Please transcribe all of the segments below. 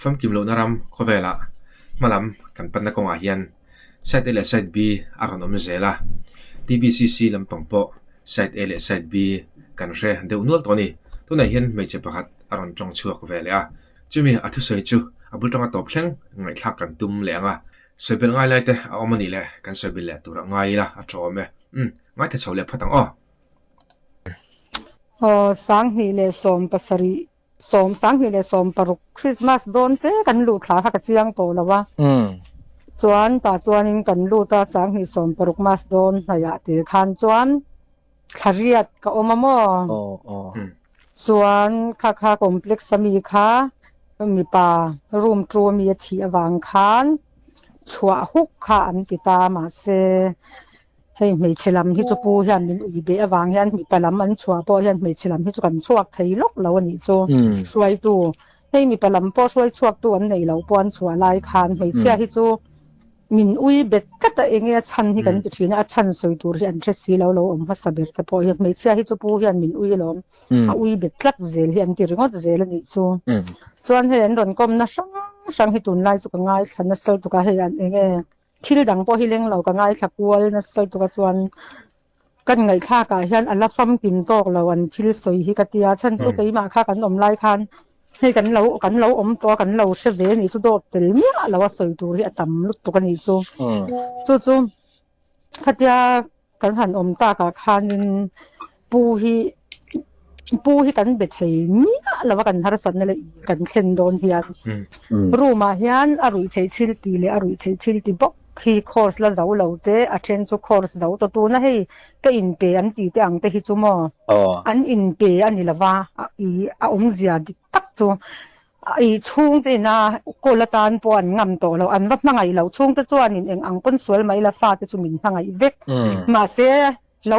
fam kim lo naram khovela malam kan panna ko hian side A le side B aron om zela TBCC lampang po side A le side B kan re de unol toni tuna hian meiche pakhat aron tong chuak vele a chumi athu soi chu abul tanga top thleng ngai thak kan tum lenga sebel ngai lai te a omani le kan sebil le tura ngai la a chome ngai te chole phatang sang hi le som pasari som sang hi le som paruk Christmas don te kan lu thla kha ka chiang to lawa chuan in kan lu ta sang hi som paruk mas don haya te khan chuan khariat ka omamo chuan kha complex sami kha mi pa room tru mi thi awang khan chua huk kha an ti ta ma se hei mei chilam hi chu pu hian min ui be awang hian mi palam an chua po hian mei chilam hi chu kan chuak thei lok lo ani chu suai tu hei mi palam po suai chuak tu an nei lo po an chua lai khan mei chia hi chu min ui bet kata enge chan hi kan ti thina a chan soi tur hi an thesi lo om ha saber te po hian mei chia hi chu pu hian min ui lom a ui bet tlat zel hi an ti ringot zel ani chu chuan he an ron kom na sang hi tun lai chu ka ngai thana sal tu ka he an enge thil dang po hi leng lo ka ngai thakual na sal tu ka chuan kan ngai kha ka hian ala fam kim tok lo an thil soi hi ka tia chan chu keima kha kan om lai khan hei kan lo om to kan lo she ve ni chu do tel mi lo wa soi tur hi atam lut tu kan ni chu chu khatia kan han om ta ka khanin pu hi kan be thei mi lo wa kan har san le kan thlen don hian ruma hian arui thei thil ti le arui thei thil ti bok khi course la zau lo te attend chu course zau to tu na hei ka in pe an ti te ang te hi chu mo an in pe ani lawa a zia di tak chu ai chung te na kolatan po an ngam to lo an vat mangai lo chung te chuan in eng ang pon sual mai la fa te chu min hangai vek ma se lo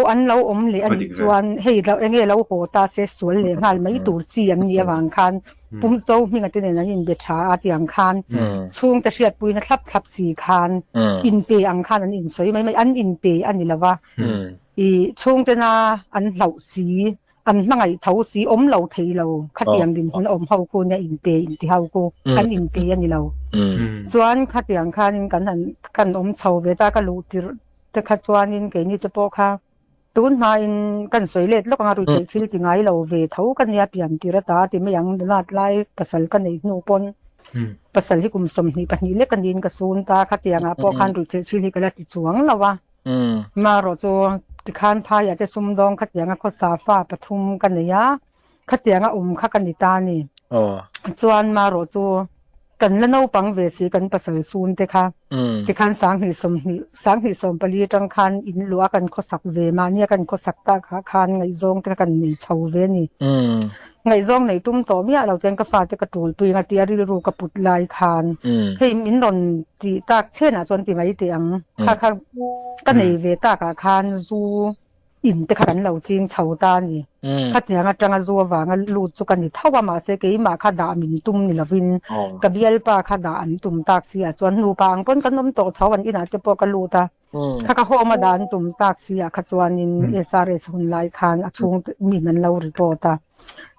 om le ani chuan hei lo enge lo ho ta se sual le ngal mai tur chi an ni awang khan pum to mi ngate ne in be tha atiang khan chung ta hriat pui na thlap si khan in pe ang khan an in soi mai an in pe ani lawa I chung te na an hlau si an mangai thau si om lo thei lo khatiang din hun om hau ku ne in pe in ti hau ku kan in pe ani lo chuan khatiang khan kan om chho ve ta ka lu tir te kha chuan in ke ni te po kha tun ma in kan soi let lok nga ru te thil ti ngai lo ve thau kan ya pian tira ta ti me yang lat lai pasal kan nei nu pon pasal hi kum som ni pahni le kan din ka sun ta khatianga po khan ru te thil hi kala ti chuang lawa ma ro chu ti khan pha ya te sum dong khatianga kho sa fa pathum kan ya khatianga kha kan ni ta ni chuan ma ro chu kan la no pang ve si kan pasal sun te kha ti khan sang hi som pali tang khan in lua kan kho sak ve ma nia kan kho sak ta kha khan ngai zong te kan nei chho ve ni ngai zong nei tum to mi lo ten ka fa te ka tul pui nga ti ari ru ka put lai khan hei min ron ti tak chena chon ti mai te ang kha ka nei ve ta ka khan zu in te khan lo ching chho ta ni khatiang atanga zu wa nga lu chu kan ni thawa ma se ke ma kha da min tum ni lovin ka bial pa kha da an tum tak sia chuan nu pang pon kan nom to thawan ina te po ka lu ta kha ho ma dan tum tak sia kha chuan in SRS hun lai khan achung min an lo report ta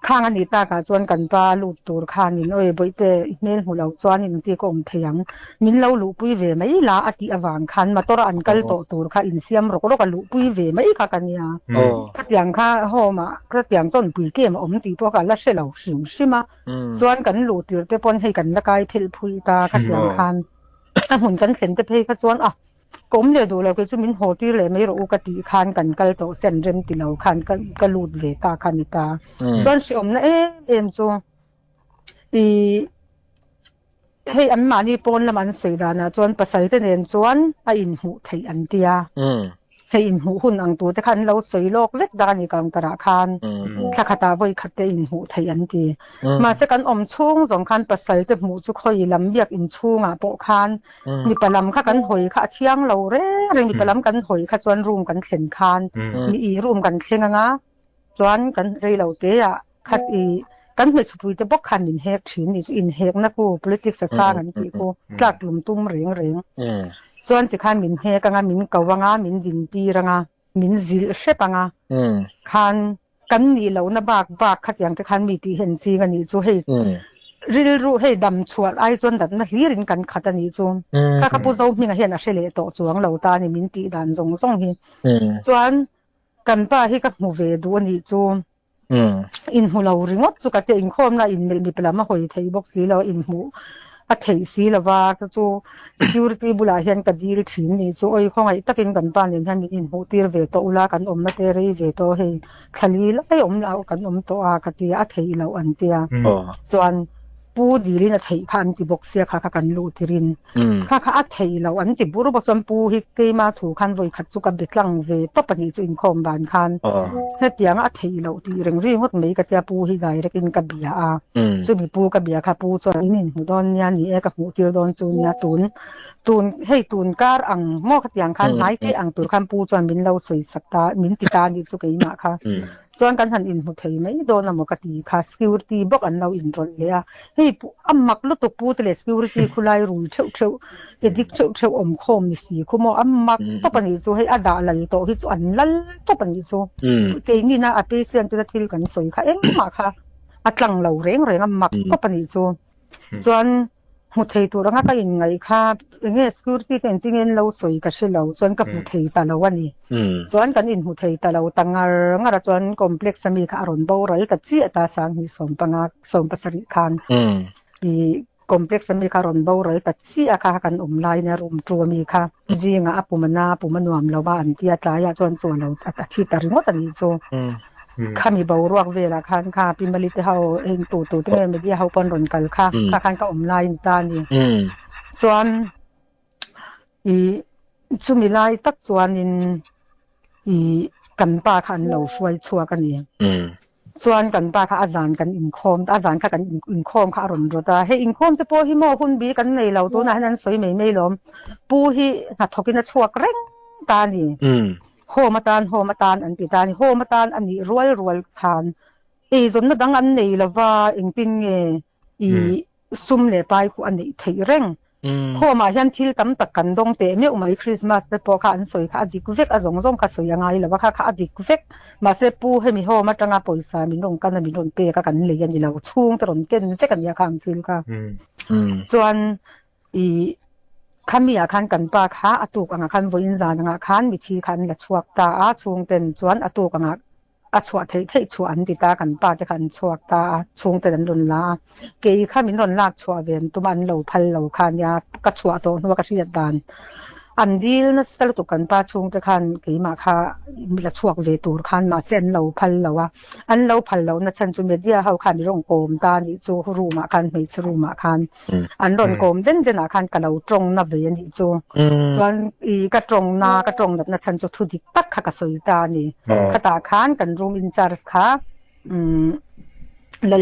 khang ani ta ka chuan kan pa lu tur khan in oi boite mel hu lo chuan in ti ko theyang min lo lu pui ve mai la ati awang khan motor an kal to tur kha in siam ro ka lu pui ve mai kha kania khatiang kha ho ma khatiang chon pui ke ma om ti po ka la se lo sim sima chuan kan lu tir te pon hei kan la kai phel phui ta khatiang khan a hun kan thlen te phei kha chuan kom le du lo ke chu min ho ti le mai ro ka ti khan kan kal to sen rem ti lo khan ka lut ve ta khan ni ta chuan si om na em chu I hei an ma ni pon lam an sei da na chuan pasal te nen chuan a in hu thei an tia hei in hu hun ang tu te khan lo soi lok let da ni kang tara khan thakata voi khatte in hu thei an ti ma se kan om chung jong khan pasal te mu chu khoi lam biak in chunga po khan ni palam kha kan hoi kha thiang lo re ni palam kan hoi kha chuan room kan thlen khan ni I room kan thlenga chuan kan rei lo te ya khat I kan me chupui te bok khan in hek thin ni in hek na ku politics sa an ti ko tlak lum tum reng chuan ti khan min he kanga min kawanga min din ti ranga min zil shepanga khan kan ni lo na bak khat yang te khan mi ti hen chi nga ni chu hei ริลรู้ให้ดำชวดไอจนดันนั่นลีรินกันขัดนี่จูข้าข้าผู้เจ้ามีเห็นอะไรเลยต่อจวงเหล่าตานี่มินตีดันจงจงฮีจวนกันป้าให้กับหูเวดูนี่จูอินหูเราริงอจูกัดอินคอมละอินมีเปล่ามาหอยไทยบอกสีเราอินหูอัฐิสีละว่าจู security บุลาเห็นกัดดีลทิ้งนี่จูไอ้ข้องไอ้ตะกินกันป้าเนี่ยท่านอินหูตีเวโตอุลากันมาเตะเรเวโตให้ขลีละไอ้เรากันตัวอากัดที่อัฐิเราอันเดียจวนปูดีลินไทยข้าอันที่บอกเสียข้ากันรู้ที่รินข้าอัฐิเราอันที่บุรุษส่วนปูฮิกเกมาถูกขันไว้ขัดสุกับเด็กลังเวตปนิจุอินคอมบานขันเฮตียงอัฐิเราที่เร่งรีหดไม่ก็จะปูฮิได้เร่งกับเบียจุมีปูกับเบียข้าปูจวนนี่หูดอนยานี่เอกหูที่ดอนจูนยาตุนให้ตุนการอังมอขัดยังขันไหนที่อังตุนขันปูจวนมินเราสวยสักตามินติการนี่จุกไอ้มาค่ะจวนกันหันอินหูไทยไม่โดนนำกติค่ะ security บอกอันเราอินรอนเลยอะให้อัมมักลุตุปูทะเล security คุไลรูเช่าเอดิกเช่าอมคมนี่สิคุโมอัมมักตบปันนี้จูให้อดาลัลโตให้จูอันลัลตบปันนี้จูเก่งนี่นะอภิเษกตัวที่กันสวยค่ะเอ็งมาค่ะอัดหลังเราเร่งอัมมักตบปันนี้จูจวนหูไทยตัวเราก็ยังไงค่ะอย่างเงี้ย security แต่จริงๆเราสวยกับเชลเราจวนกับหูไทยแต่ละวันนี้จวนกันอินหูไทยแต่เราตั้งงานจวน complex มีค่ะอารมณ์บ่อยกับจีตาสังหิสมปังสมปัสริคันอี complex มีค่ะอารมณ์บ่อยกับจีอาคากันไลน์เนี่ยรวมตัวมีค่ะจีงาปุมนาปุมนวมเราบ้านที่อาจารย์จวนส่วนเราอาทิตย์ตาริงตันนี้จูข้ามีบ่าวรวกเวลาคันข้าพิมพ์ลิตเขาเองตู่ที่ไม่ได้เขาปนรนกันค่ะคันก็ไลน์ตานี่ส่วนอีจุมีไลน์ตักส่วนอีกันป้าคันเราช่วยชัวกันนี่ส่วนกันป้าค่ะอาจารย์กันอินคอมอาจารย์ค่ะกันอินคอมค่ะอารมณ์รถให้อินคอมจะพอหิมอคุณบีกันในเราตัวนั้นสวยไม่ล้มปูหิหัดทกินชัวกเร่งตานี่โฮมาตานอันติตานี่โฮมาตานอันนี้รวยคานจนนั่งอันนี้ละว่าอิงปิงอีซุ่มเลยไปกูอันนี้ถี่เร่งโฮมาเห็นที่ตั้มตะกันดงเตะไม่อุมาคริสต์มาสแต่พอข้าอันสวยข้าอดีตกูเวกจงข้าสวยยังไงละว่าข้าอดีตกูเวกมาเสปูให้มีโฮมาตั้งอาปอยสามีนงกันมีนงเปย์กันเลยยันนี่เราช่วงตลอดเกินเจ๊กันยาข้างที่ค่ะส่วนอีข้ามีอาคารกันป้าข้าอตุกอาคารวิญญาณอาคารมีที่ขันละชวกตาช่วงเต็นส่วนอตุกชวกเทชวนติตากันป้าจะขันชวกตาช่วงเต็นลุนลาเกยข้ามีนนลากชวเวนตุมันเหล่าพันเหล่าขันยากัชวโตนัวกัชยัดดานอันดีนัสลุตุกันป้าช่วงจะขันเกยมาข้ามีละชวกเวตูขันมาเส้นเหล่าพันเหล่าว่าอันเหล่าพันเหล่านัชันจุเมเดียเขาขันร่องโกมตานี่จูรูมาขันไม่ชรูมาขันอันร่องโกมเด่นอาขันกับเราตรงนับเวียนนี่จูส่วนอีกระตรงนากระตรงนับนัชันจุทุดิตักข้ากระสุยตานี่ขตาขันกันรูมอินจาร์สค่ะแล้ว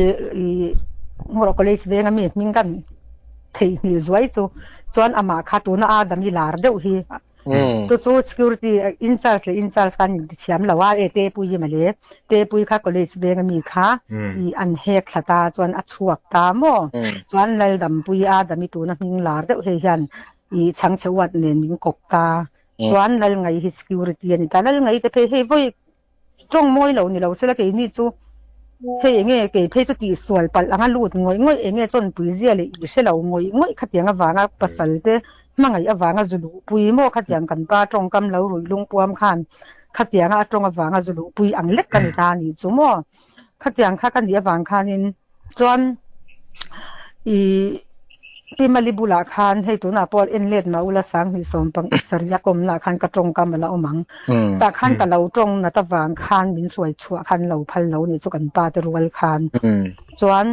หัวเราก็เลยแสดงมีมิงกันที่มีสวยจูส่วนอามาข้าตัวน่าดมีลาร์เดียวฮีจู่ security in charge กันเชื่อมแล้วว่าเตปุยมาเลยเตปุยข้าก็เลยแสดงมีค่ะอีอันเฮกขตาส่วนอัชวกตามอส่วนเลดำปุยดมีตัวน่ามิงลาร์เดียวเฮียนอีช่างชวัดเนี่ยมิงกบตาส่วนเลไง security นี่แต่เลไงแต่เพย์ไว้จงมวยเรานี่เราเสร็จแล้วก็นี่จู่เพย์เงี้ยเกย์เพย์จะตีส่วนปัลลังลูดงอยเงี้ยจนปุยเสียเลยเสร็จแล้วงอยขัดยังวางปัสสาวะมังไงอวางจุลุปุยโมขัดยังกันป้าตรงกำเราลุยลงปวมขันขัดยังตรงอวางจุลุปุยอังเล็กกันตานี่จุโมขัดยังข้ากันเดียบางขันนี่จวนอีปีมาลิบุลาขันให้ตัวน่ะพอเอ็นเล็ดมาอุลสังหิสมปังอิสริยกรมน่ะขันกระตรงกำเราเอามังแต่ขันแต่เราตรงน่ะตะวางขันบินสวยชัวขันเราพันเรานี่จุกันป้าตะรวยขันจวน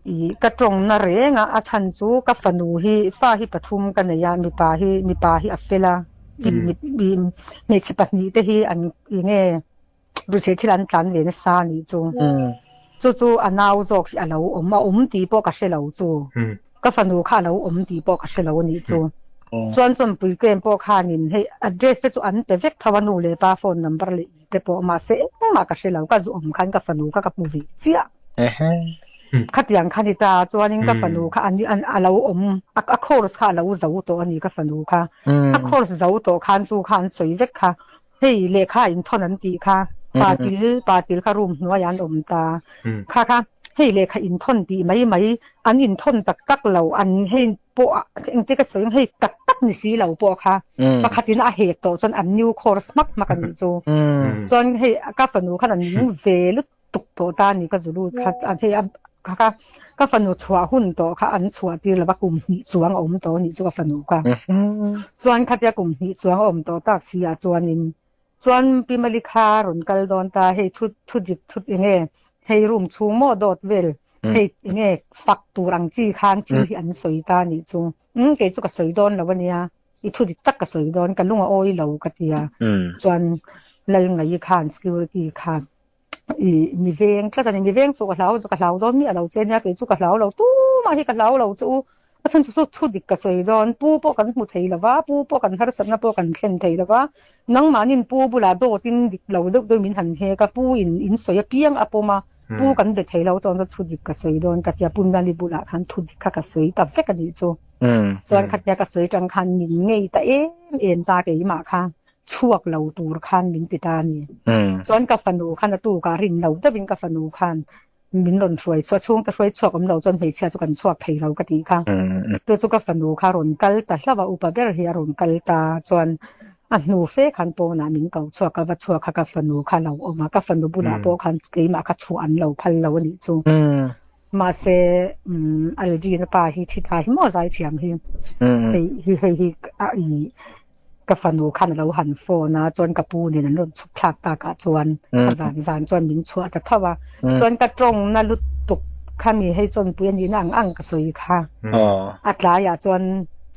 อีกระตรงนเรงอาชันจูกับฝนูฮีฟ้าฮีปทุมกันเนี่ยมีปาฮีอัฟเฟลามีสิปนีเตฮีอันอีเงี้ยรู้เชื่อที่ร้านกันเวนซานี่จูอันนาวจอกอันเรามาตีปอกระเชลเราจูกับฝนูข้าเราตีปอกระเชลเรานี่จูจนปุยเกมปอข้านินให้ address จูอันเปเวกทวานูเลยป้า phone number เลยแต่ปอมาเสมากระเชลเราก็จูคันกับฝนูกับมูวี่เสียขัดยังขัดตาจวนนี้ก็ฝันูค่ะอันนี้เราคอร์สค่ะเราจะเอาตัวอันนี้ก็ฝันูค่ะคอร์สจะเอาตัวขันจูขันสวยเล็กค่ะเฮ้ยเลขาอินทอนันตีค่ะปาติลค่ะรูมหัวยันตาค่ะ hei le kha in thon ti mai an in thon tak lo an hei po eng te ka soing hei tak ni si lo po kha pakhatin a he to chon an new course mak makan chu chon hei ka fanu khan an ning ve lu tuk to ta ni ka zulu kha an hei ka fanu chua hun to kha an chua ti la ba kum ni chuang om to ni chu ka fanu ka chuan kha tia kum ni chuang om to tak sia chuan pi malika ron kal don ta hei thu dip thu enge hei room chung mo dot vel hei enge fak turang chi khan chi an soi ta ni chu ke chu ka soi don lo nia I thu dip tak ka soi don ka lunga oi lo ka tia chuan lal ngai khan security khan mi veng tla ni mi veng so ka hlau don mi alo chen ya ke chu ka hlau lo tu ma hi ka hlau lo chu asan chu thu dik ka soi don pu po kan mu thei lawa pu po kan har san na po kan thlen thei lawa nang manin pu bula do tin dik lo do min han he ka pu in soya piang apoma pu kan be thei lo chon thu dik ka soi don ka tia pun dali bula khan thu dik ka soi ta fe ka ni chu chuan khatia ka soi tang khan min ngei ta em ta ke ma kha chuak lo tur khan min ti ta ni chuan ka fanu khan tu ka rin lo ta bin ka fanu khan min ron thruai chua chung ta thruai chuak om lo chon mei chia chu kan chuak thei lo ka ti kha tu chu ka fanu kha ron kal ta hlawa upa ber hi ron kal ta chuan a hnu fe khan po na min kau chuak ka wa chuak kha ka fanu kha lo oma ka fanu bula po khan ke ma kha chu an lo phal lo ni chu ma se alji na pa hi thi tha hi mo zai thiam hi hi a I ka fanu khan lo han fo na chon ka pu ni nan ron chuk thak ta ka chuan zan chon min chua ta thawa chon ka trong na lut tuk kha mi hei chon puan ni ang ka soi kha atla ya chon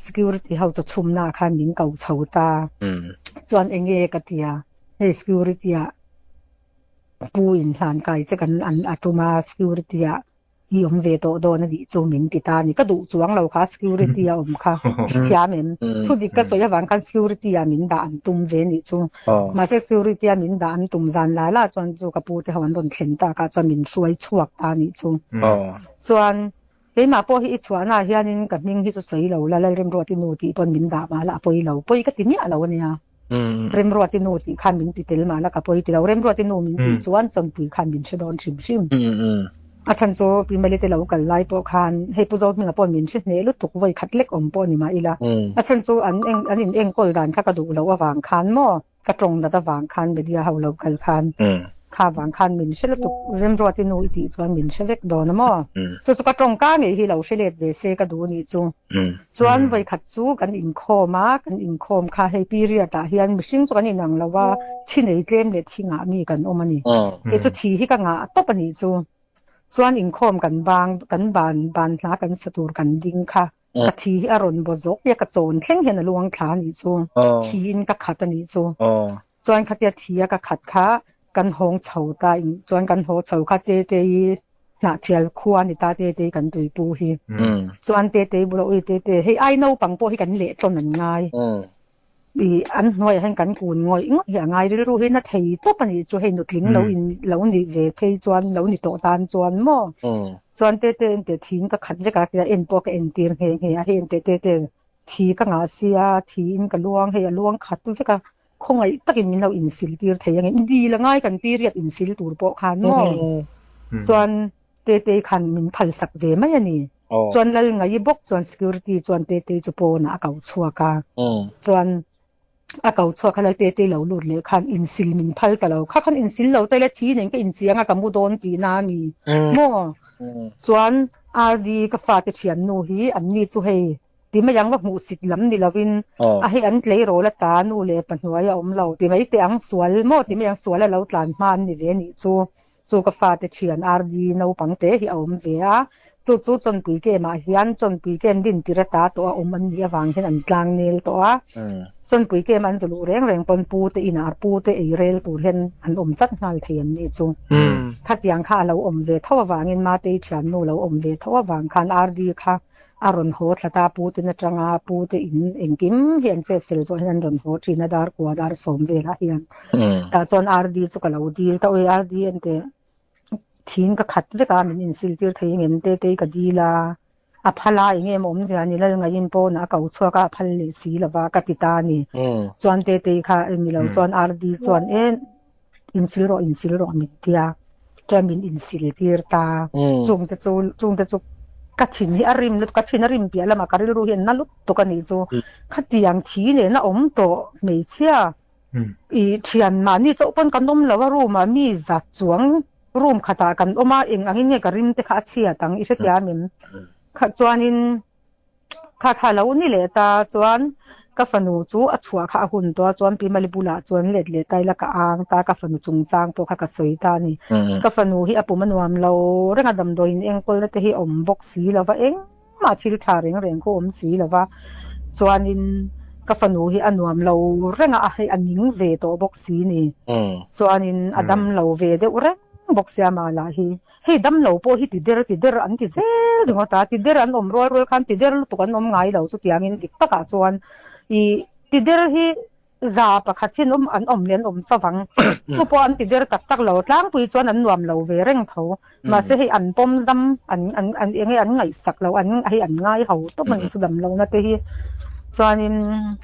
security ho chu chum na kha min kau chho ta chon enge ka tia hei security ya pu in hlan kai che kan an atuma security ya I om ve to do na di chu min ti ta ni ka du chuang lo kha security ya om kha sia men thu dik ka soya wang kan security ya min da an tum ve ni chu ma se security ya min da an tum zan la chon chu ka pu te hawan ron thlen ta ka chon min suai chuak ta ni chu chuan ke ma po hi chuana hianin ka ning hi chu sei lo la rem ro ti nu ti pon min da ma la poi lo poi ka ti ni alo nia rem ro ti nu ti khan min ti tel ma la ka poi ti lo rem ro ti nu min ti chuan chon pui khan min che don sim a chan cho pi mele te lo kal lai po khan hei pu zo mi na pon min che ne lu tuk voi khat lek om po ni ma ila a chan cho an eng kol dan kha ka du lo awang khan mo ka trong da wang khan be dia ho lo kal khan kha wang khan min she lu tuk rem ro ti nu ti chuan min she vek do na mo chu ka trong ka nge hi lo she let ve se ka du ni chu chuan voi khat chu kan in khom kha hei period ta hian mishing chu kan in ang lawa chinei tlem le thinga mi kan omani e chu thi hi ka nga to pani chu chuan in khom kan ban hla kan satur kan ding kha ka thi a ron bo jok ya ka chon thleng hen luang thla ni chu thi in ka khat ani chu chuan khatia thi ka khat kha kan hong chho ta in chuan kan ho chho kha te na chial khuwa ni ta te kan tui pu hi chuan te bulo te hei ai no pang po hi kan le tlon an ngai bi an noi han kan kun ngoi hi ngai ru hi na thei to pani chu hei nu tling lo ni ve phei chuan lo ni to tan chuan mo chuan te thin ka khat le ka en po ka en tir he a hen te thi ka nga sia thi in ka luang he luang khat tu ka khongai takin min lo in sil tir thei ang in di la ngai kan period in sil tur po khan mo chuan te khan min phal sak ve mai ani chuan lal ngai bok chuan security chuan te chu po na kau chua ka chuan a kau chua khala te lo lut le khan in sil min phal ka lo kha khan in sil lo te le thi nen ka in chianga ka mu don ti na mi mo chuan rd ka fa te thian nu hi an ni chu hei ti ma yang wa mu sit lam ni lovin a hei an tlei ro la ta nu le panhuaya om lo ti mai te ang sual mo ti mai ang sual lo tlan man ni ve ni chu ka fa te thian rd no pang te hi om ve a chu chon pui ke ma hian chon pui ke din tira ta to om an ni awang hen an tlang nel to a chon pui ke man chulu reng pon pu te inar pu te ei rel tur hen an om chat ngal theian ni chu khatiang kha lo om ve thawa wangin ma te thian nu lo om ve thawa wang khan rd kha aron ho thlata pu te na tanga pu te in engkim hian che fel zo hian ron ho trina dar kwa dar som ve la hian ta chon rd chu ka lo dil ta oi rd en te thin ka khat ve ka min in sil tir thei ngem te ka dila a phala inge mom jani la ngai in po na kau chua ka phal le si lawa ka ti ta ni chuan te kha mi lo chuan rd chuan en in sil ro mi tia vitamin in sil tir ta chung te chu ka thin hi arim lut ka thin arim pia lama karil ru hian na lut to ka ni chu khatiang thi ne na om to mei chia i thian ma ni chu pon kan nom lawa ru ma mi za chuang room khata kan oma eng angin nge karim te kha chia tang i se tia min kha chuanin kha lo ni le ta chuan ka fanu chu a chua kha hun to chuan pi malibula chuan let le tai la ka ang ta ka fanu chung chang to kha ka soi ta ni ka fanu hi apu manuam lo renga dam do in engkol na te hi om box si lawa eng ma thil tha reng ko om si lawa chuanin ka fanu hi anuam lo renga a hi aning ve to box si ni chuanin adam lo ve de ure box ya ma la hi hei dam lo po hi ti der an ti zel ringo ta ti der an om rol khan ti der lu tu kan om ngai lo chu tiangin dik taka chuan i ti der hi za pakhathin an om len om chawang chu po an ti der tak lo tlang pui chuan an nuam lo ve reng tho ma se hei an pom dam an enge an ngai sak lo an hei an ngai ho to man chu dam lo na te hi chuanin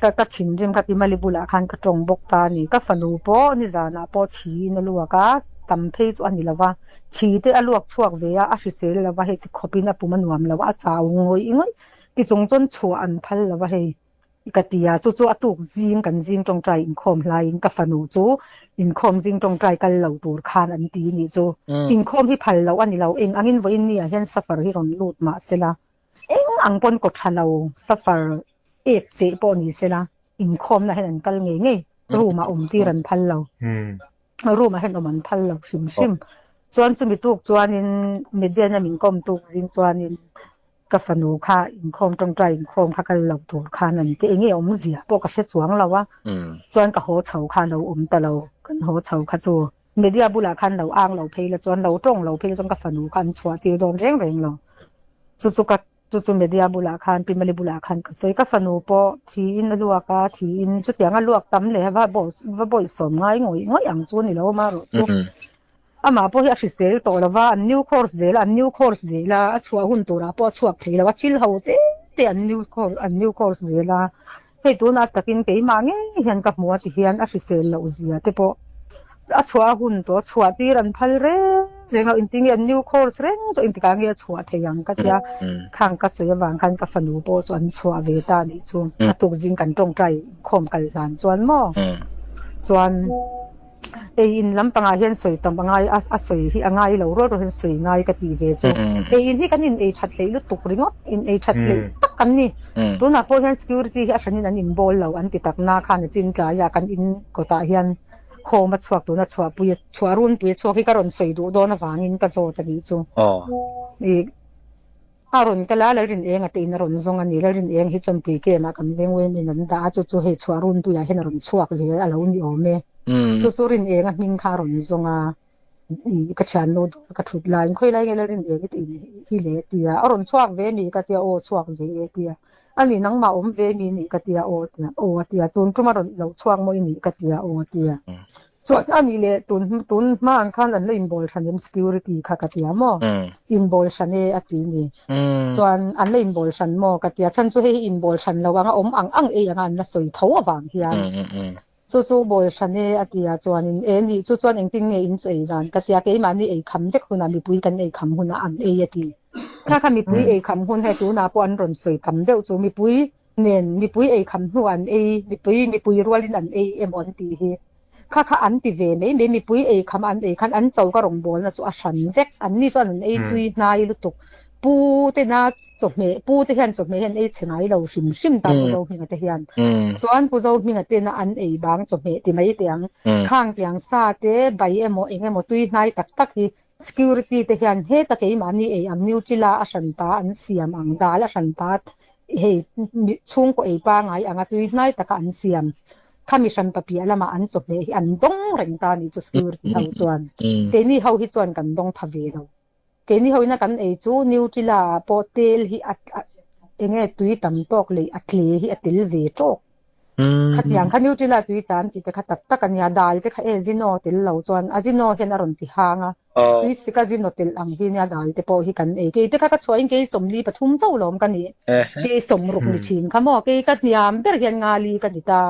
ka thin rim ka pi malibula khan ka tong bok ta ni ka fanu po ni zana po thi na luaka tam phei chu ani lawa thi te aluak chuak ve a hri sel lawa he ti khopin a puma nuam lawa a chaw ngoi ingoi ti chungchon chua an phal lawa he ikatia chu atuk jing kan jing tong trai in khom hlai in ka fanu chu in khom jing tong trai kal lo tur khan an ti ni chu in khom hi phal lo ani lo eng angin voin ni a hian safar hi ron lut ma sela eng ang pon ko thalo safar ek che po ni sela in khom na hen kal nge ruma ti ran phal lo room a hen oman phal lo sim chuan chu mi tuk chuanin media na min kom tuk jing chuanin ka fanu kha in khom tong trai in khom kha kal lo tur khan an te nge om zia po ka fe chuang lawa chuan ka ho chho kha lo ta lo kan ho chho kha chu media bula khan lo ang lo phei la chuan lo tong lo phei chuan ka fanu khan chua ti don reng lo chu media bula khan pi mali bula khan ka sei ka fanu po thi in luaka thi in chu tianga luak tam le wa boy som ngai ngoi ang chu ni lo ma ro chu ama po hi official to lawa an new course zela a chua hun tura po chuak thei lawa thil ho te an new course zela hei tu na takin ke ma nge hian ka hmuwa ti hian official lo zia te po a chua hun to chua ti ran phal renga inting an new course reng cho intika nge chua theyang ka tia khang ka soya wang khan ka fanu po cho an chua ve ta ni chu atuk jing kan tong trai khom kal han chuan mo chuan e in lampanga hian soi tampangai a soi hi angai lo ro hen soi ngai ka ti ve chu e in hi kan in e that lei lu tuk ringo in e that lei tak kan ni tu na po hian security hi a thanin an in bol lo an ti tak na khan chin tla ya kan in ko ta hian khoma chuak tu na chua pui chua run pui chuak hi karon soi du do na wangin ka zo ta ni chu e aron kala la rin eng ati na ron zong ani la rin eng hi chom pi ke ma kan veng we min an da chu he chua run tu ya hen ron chuak ve alo ni o me chu rin eng a hning kha ron zonga i ka chan no ka thut lai khoi lai ngela rin eng ti hi le tia aron chuak ve mi ka tia o chuak ve tia ani nang ma ve mi ni ka tia o tia tun tuma ron lo chuak mo ni ka tia o tia so ani le tun ma an khan an le inbol thanem security kha ka tia mo inbol thane ati ni so an le inbol than mo ka tia chan chu he inbol than lo anga ang e anga na soi tho awang hian chu bol thane atia chuanin ni chuan engting nge in chei dan ka tia ke mani ei kham dek huna mi pui kan ei kham huna an e ati kha mi pui ei kham hun he tu na po an ron soi tam deuh chu mi pui ei kham hu an e mi pui rualin an e emon ti hi kha an ti ve me mi pui ei kham an e khan an chau ka rong bol na chu a hran vek an ni chuan an e tui nai lu tuk pu te hian chop me hian e chengai lo sim ta pu zo hinga te hian chuan pu zo hinga te na an ei bang chop me ti mai tiang khang tiang sa te bai emo engemo tui nai tak hi security te hian he ta ke mani e am neutila a hran ta an siam ang dal a hran ta he chung ko ei pa ngai anga tui nai taka an siam commission papia lama an chop me hi an dong reng ta ni chu security ho chuan te ni ho hi chuan kan dong thave lo ke ni hoina kan ei chu neutila potel hi enge tui tam tok le atle hi atil ve tok khatiang kha neutila tui tan ti te kha tak ania dal te kha e zino til lo chuan azino hen aron ti hanga tui sika zino til ang hi nia dal te po hi kan e ke te kha chuain ke somli pathum chau lom kan ni ke som ruk ni chin kha mo ke ka niam ber hian ngali kan ni ta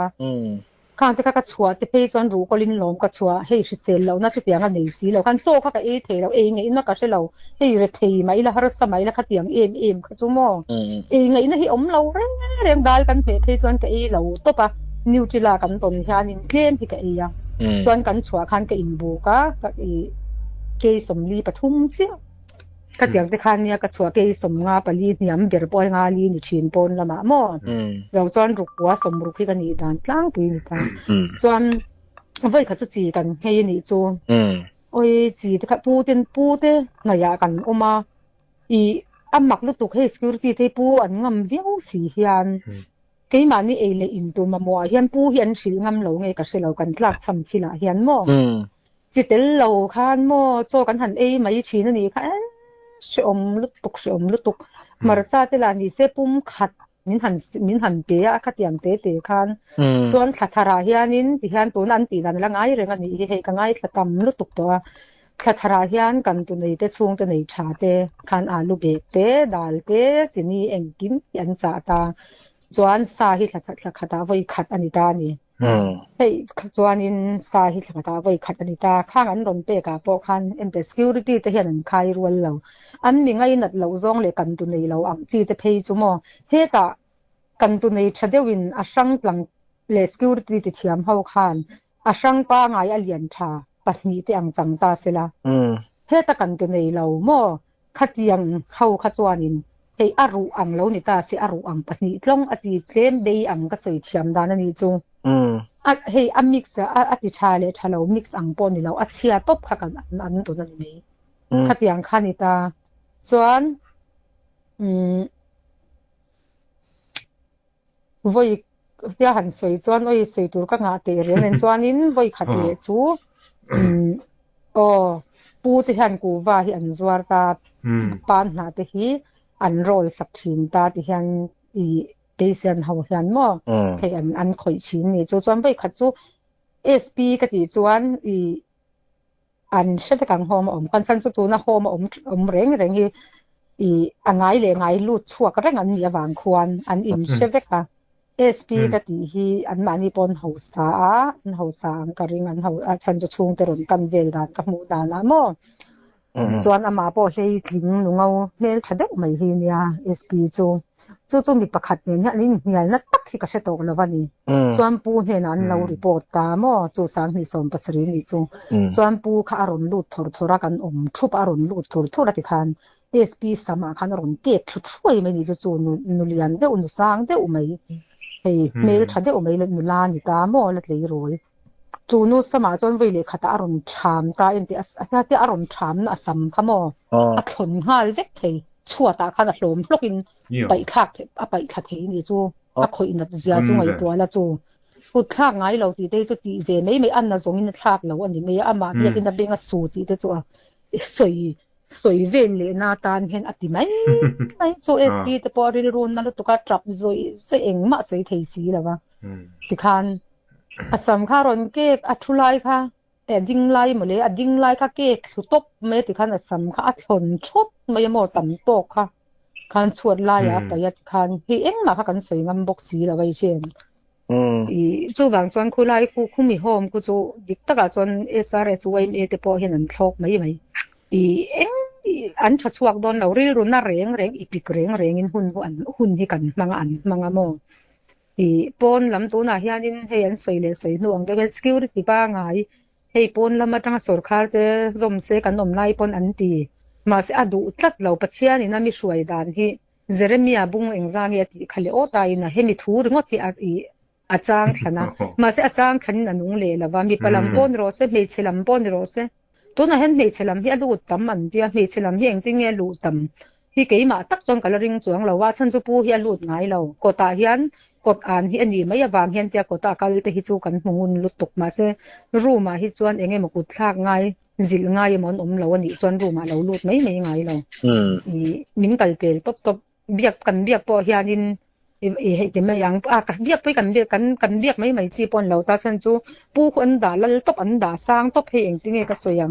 ข้างที่ข้าก็ชัวที่เพย์จวนรู้ก็ลิ้นล้อมก็ชัวเฮ้ยชิเซลเราน่าจะเตียงกันหนีสีเราคันโจ้ข้าก็เทเราเองไงน่าก็ใช่เราเฮ้ยเรทไหมล่ะฮาร์สมัยแล้วข้าเตียงข้าจู่มอเองไงน่าที่เราเรียงได้กันเพย์จวนก็เราตัวปะนิวจิลากันตอนที่อันนี้เคลมที่ก็ยังจวนกันชัวคันก็อินบุกะก็เกยสมลีปทุมเสียก็เตียงที่คันเนี่ยก็ชัวเกยสมงาปลีเนี่ยมันเดือดปอยงาลีนี่ชินปนละมาหมดเราจวนรุกว่าสมรุกที่กันนี่ด้านกลางปีนี่ด้านจวนไว้เขาจะจีกันให้นี่จูโอ้ยจีที่เขาปูเต้นายกันออกมาอีอันมักลุตุกให้ security ที่ปูอันงำเดียวสีเฮียนเกี่ยมันนี่เอเลยอินตัวมามัวเฮียนปูเฮียนสิงำเหลาไงก็สิเหลากันหลักซ้ำทีละเฮียนโม่จิตเตลเหลาคันโม่โจกันหันไม่ชีนนี่ค่ะชมลุตุกมาร์จ้าเตลานี่เซปุ่มขัดมินหันเปียขัดยังเตะคันส่วนขัดทาราเฮียนินที่เฮียนตัวนั้นตีนั้นละไงเรื่องนี้เฮกันไงขัดตำลุตุกตัวขัดทาราเฮียนกันตัวนี้เตะช่วงตัวนี้ชาเตคันอาลูเบเตดาลเตจินี่เอ็งกิมยันจ่าตาจวนสาหิตขัดตาไว้ขัดอันนี้ตานี่เฮ้ยจวนอินสาหิตขัดตาไว้ขัดอันนี้ตาข้างอันรอนเตกาพอคันเอ็มเตสคิวริตี้เตเฮียนใครรวนเราอันมีไงนัดเราจ้องเลยกันตัวนี้เราอังจีเตเพย์จุโมเฮตากันตัวนี้ชัดเจนอาช่างหลังเลสคิวริตี้เตเทียมเฮาคันอาช่างป้าไงอเลียนชาปัจนี้เตอังจังตาเสละเฮตากันตัวนี้เราโมขัดยังเฮาขัดจวนินเฮอารูอังเรานี่ตาเสอารูอังปัจนี้ลงอดีตเล่มเบยอังก็สวยเทียมดานันนี่จูเฮอามิกซ์อติชาเลชาเรามิกซ์อังปนนี่เราเชียตบขัดกันอันตัวนั้นนี่ขัดยังขันนี่ตาจวนวัยเดี๋ยวหันสวยจวนวัยสวยตัวก็งาเตะเรียนจวนนินวัยขัดเลยจูปูที่หันกูว่าที่อันจวร์ตาปานหาที่ฮีอันโรลสักชิ้นตาที่หันอีเกษียณเขาหันมั่วแค่อันข่อยชิ้นนี่จวนวัยขัดจูเอสพีก็ที่จวนอีอันเช่นกังโฮมกันสันสุดตัวนะโฮมเร่งฮีอีอันไงเลยไงลูดชั่วก็ได้อันนี้วางควรอันอิมเชฟก็เอสพีก็ที่ฮีอันมันนี่ปนหัวสาอันก็ริงอันหัวฉันจะช่วงเตรนกันเวลดานกับมูดานะโมส่วนอามาพอให้กินลุงเอาเมื่อฉันได้ไม่เห็นเนี่ยเอสพีจู่มีประคัดเนี่ยนี่นัดตักที่ก็เสตกแล้ววันนี้ส่วนปูเห็นอันเรารีพอร์ตตามจู่สังหิสมปัสรินี่ส่วนปูข้าอารมณ์ลุดทอรักันทุบอารมณ์ลุดทอรัติคันเอสพีสมาคันอารมณ์เก็บช่วยไม่ดีจู่นุเลียนเดี๋ยวนุสังเดี๋ยวไม่เฮ้เมื่อฉันได้ไม่เลยนุลานี่ตามแล้วเลยรวยจู่นุสมาจนเวลขัดอารมณ์ชามตาเอ็นที่อารมณ์ชามน่ะสัมขโมอักษรหาเล็กเทชั่วตาขนาดลมพลกินไปคักไปคัดเทนี่จู่อักขอินนัดเสียจู่ไอ้ตัวละจู่พูดคลากไงเราตีได้จู่ตีเวไม่อันน่ะส่งอินคลากเราอันนี้ไม่อามาเนี่ยกินนับเบงอ่ะสูตีได้จู่สวยเวลเลยนาตานเห็นอติไม่จู่เอสพีแต่พอเรียนรู้นั่นตุกตรับสวยเสียงมาสวยเทสีแล้ววะที่คันอาสามข้ารอนเก็กอัทุไลค่ะแต่ดิ้งไลหมดเลยดิ้งไลค่ะเก็กสุดตบไม่ที่คันอาสามข้าชนชดไม่ยอมต่ำตกค่ะคันชวดไลไปยัดคันพี่เอ็งมาค่ะกันสวยงามบกสีแล้วไว้เช่นจู่บางจวนคุไลคุมีโฮมกูจู่ดิกตะกจนSRSไว้เอแต่พอเห็นอันโชคไม่เอ็งอันชัดชวกโดนเราเรียรุ่นน่าเร่งอีพิกเร่งอินหุ่นที่กันมังโมปนลำตัวน่ะเฮียนินเฮียนสวยเลยสวยหน่วงแต่เป็นสกิลที่บ้าไงให้ปนลำมาตั้งสุรคาร์เตรมเสกันนมไล่ปนอันตีมาเสียดูตัดเราปัจเจียนี่น่ามีช่วยดันที่เจเรมีอาบุงเอ็งจางเฮียที่เขาเลยโอตายนะเฮมิทูร์งดที่อาจารย์ขนาดมาเสียอาจารย์ขันนันนุ่งเลยแล้วว่ามีพลังปนโรเซมีเชลัมปนโรเซตัวน่ะเห็นมีเชลัมเฮียลูดตั้มมันเดียมีเชลัมเฮียเองติ้งเฮียลูดตั้มที่เกี่ยมาตักจนกันริงจวงเราว่าฉันจะปูเฮียลูดไงเราก็ตาเฮียนกดอ่านที่อันนี้ไม่ยาบางเห็นแต่กดตากาลแต่ฮิจูกันมงุนลุตุกมาเสรู้มาฮิจวนเองไงมากุดลากง่ายจิลง่ายมันเราวันนี้จวนรู้มาเราลุดไม่ง่ายเรามิ้นกัลเปลตบเบียกพอเฮียนินเห็นไหมยังกันเบียกไปกันเบียกไม่จีปนเราตาฉันจูปูคนด่าแล้วตบอันด่าสร้างตบให้เองที่ไงก็สวยยัง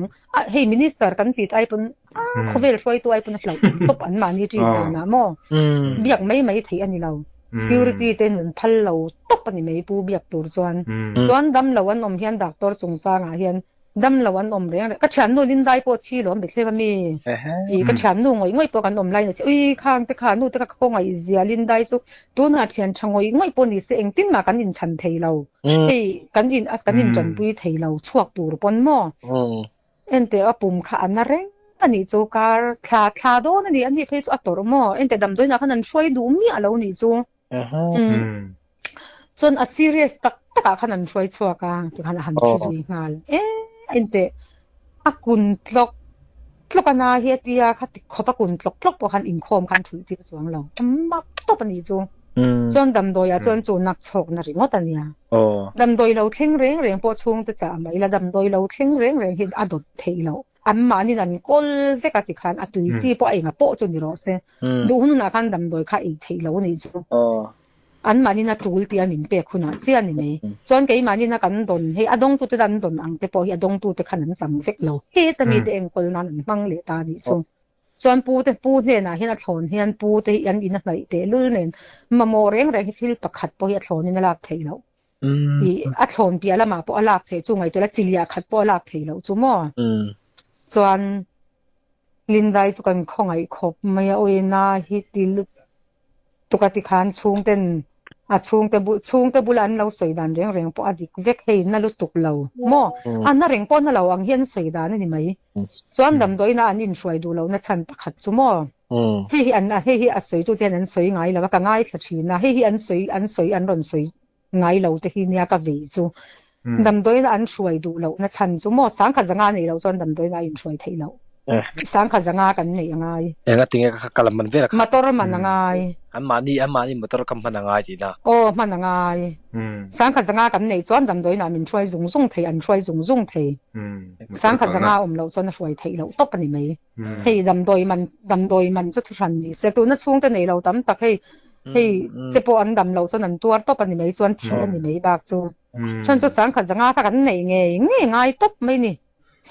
ให้มินิสเตอร์กันติดไอปนเขาเวลช่วยตัวไอปนเราตบอันมานี่จีตานะโมเบียกไม่ถีอันนี้เรา security ten hun phal lo top ani mei pu biak tur chuan dam lo an om hian doctor chung changa hian dam lo an om reng ka chan nu lin dai po chi lo be thlema mi i ka chan nu ngoi po kan om lai na chi ui khang te kha nu te ka ko ngai zia lin dai chu tu na thian changoi ngoi po ni se eng tin ma kan in chan thei lo hei kan in chan pui thei lo chuak tur pon mo ente apum kha an reng ani chu kar thla do na ni ani phei chu ator mo ente dam doi na khan an shoi du mi alo ni chu chon a serious tak taka khan an shoi chuaka ki khan han chi zui ngal ente akun tlokana he tia khati khopa kun tlok po khan in khom khan thui ti chuang lo amma to pani chu chon dam doi a chon chu nak chok na ringot ania dam doi lo thleng reng po chung te cha mai la dam doi lo thleng reng hin adot thei lo amma ni nan kol ve ka ti khan atui chi po ai nga po chu ni ro se du hun na khan dam doi kha ei thei lo ni chu an mani na tul ti anin pe khuna chi ani me chon ke mani na kan don he adong tu te dan don ang te po hi adong tu te khan an cham vek lo he ta mi te engkol nan mang le ta ni chu chon pu ne na hian a thlon hian pu te an in a hnai te lu nen ma mo reng thil pakhat po hi a thlon in a lak thei lo i a thlon pi ala ma po a lak thei chu ngai to la chilia khat po lak thei lo chu mo chuan lindai chu kan khongai khop mai a oina hi til tukati khan chung te bulan lo soidan reng po adik vek hei na lutuk lo mo an na reng po na lo ang hian soidan ni mai chuan dam doi na an in hruai du lo na chan pakhat chu mo hei hi a soi tu ten an soi ngai lo ka ngai thla na hei an soi an ron soi ngai lo te hi nia ka ve chu dam doi na an hruai du lo na chan chu mo sang kha zanga nei lo chuan dam doi na in hruai thei lo sang kha zanga kan nei angai enga tinga ka kalam man vera motor man angai an mani motor kam man angai ti na man angai sang kha zanga kan nei chuan dam doi na min hruai zung thei an hruai zung thei sang kha zanga lo chuan hruai thei lo top ani mai hei dam doi man chu thran ni se tu na chung te nei lo tam tak hei te po an dam lo chuan an tuar top ani mai chuan thi ani mai bak chu chuan chu sang kha zanga kha kan nei nge ngai top mai ni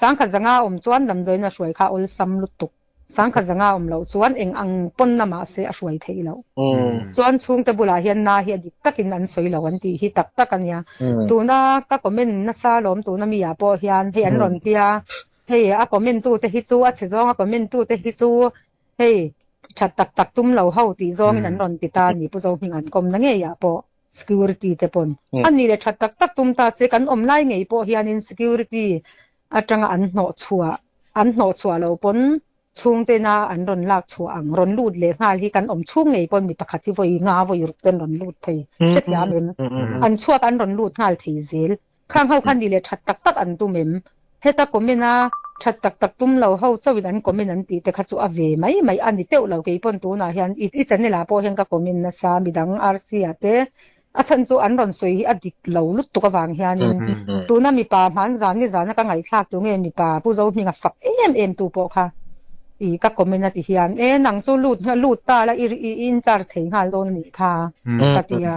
sang kha zanga chuan dam doi na hruai kha ol sam lutuk sang kha zanga lo chuan eng ang pon na ma se a hruai thei lo chuan chung te bula hian na hi dik takin an soi lo an ti hi tak ania tu na ka comment na sa lom tu na mi ya po hian hei an ron tia hei a comment tu te hi chu a che zong a comment tu te hi chu hei that tak tum lo ho ti zong in an ron ti ta ni pu zo hing an kom na nge ya po security te pon ani le that tak tum ta se kan om lai ngei po hian in security atanga an hno chua lo pon chung te na an ron lak chua ang ron lut le ngal hi kan om chung ngei pon mi pakhat hi voi nga voi ruk ten ron lut thei che tia men an chuak an ron lut ngal thei zel khang ho khan ni le that tak an tu mem heta komena that tak tum lo ho chawin an komen an ti te kha chu a ve mai ani teu lo ke pon tu na hian i chan ni la po hian ka komen na sa midang rc ate a chan chu an ron soi a dik lo lut tu ka wang hian tu na mi pa man zan ka ngai thak tu nge mi pa pu zo hinga fak em tu po kha i ka community hian nang chu lut ta la i in char thei ngal don ni kha ka tia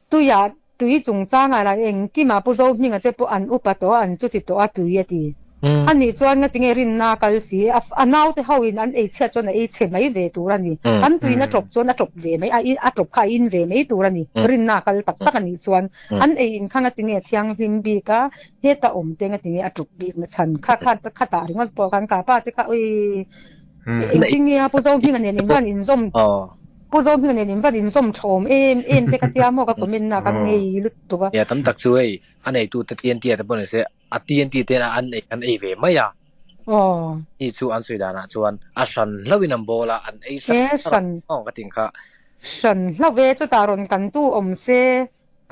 tu i chung changa la eng ki ma pu zo hinga te po an upa to an chu ti to a tu ye ti ani chuan nga tinge rin na kal si anaw te hawin an e che chon e che mai ve tu rani an tuina trop chon a trop ve mai a trop kha in ve mai tu rani rin na kal tak ani chuan an e in khanga tinge thiang him bi ka heta om te nga tinge a trop bi na chan kha ta ringot po kan ka pa te ka oi tinge a pu zo hinga ne ni ban in zom pu zo hinga ne ni ban in zom chom em te ka tia mo ka komin na kan ngei lut tu ba ya tam tak chu ei an ei tu te tien tia te bon se a tien ti te na an ei ve mai ya i chu an sui dana chuan a san lawin an bola an ei san ka ting kha san lawe chu ta ron kan tu om se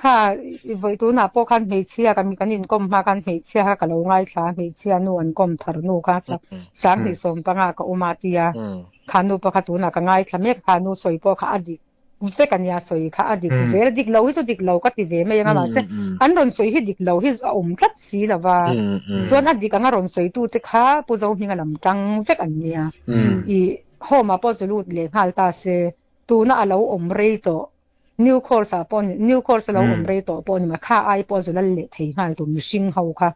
kha voi tu na po khan mei chia kan in kom ma kan mei chia ka lo ngai thla mei chia nu an kom thar nu ka sang ni som panga ka umatia khanu pa kha tu na ka ngai thla me khanu soi po kha adik fe kan ya soi kha adik zer dik lo hi chu dik lo ka ti ve me nga ma se an ron soi hi dik lo hi tlat si lawa chuan adik anga ron soi tu te kha pu zo hinga lam tang vek an nia i homa po zulut le ngal ta se tu na alo om rei to new course lo om rei to pon ma kha ai po zulal le thei ngal tu mishing ho kha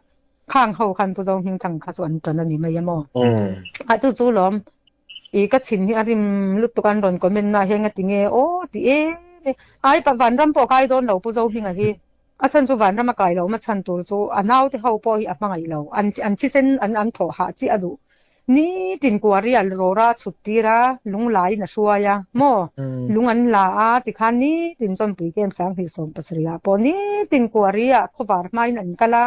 khang ho khan pu zo hing tang kha chuan tan ani mai mo a chu lom i ka chin hi arim lutukan ron komen na henga tinge ti ai pa van ram po kai don lo pu zo hinga hi a chan chu van ram a kai lo ma chan tur chu anau te ho po hi a mangai lo an chi sen an tho ha chi adu ni tin kuari al rora chutira lung lai na suaya mo lung an la a ti khan ni tin chom pui kem sang thi som pasria po ni tin kuari a khobar mai nan kala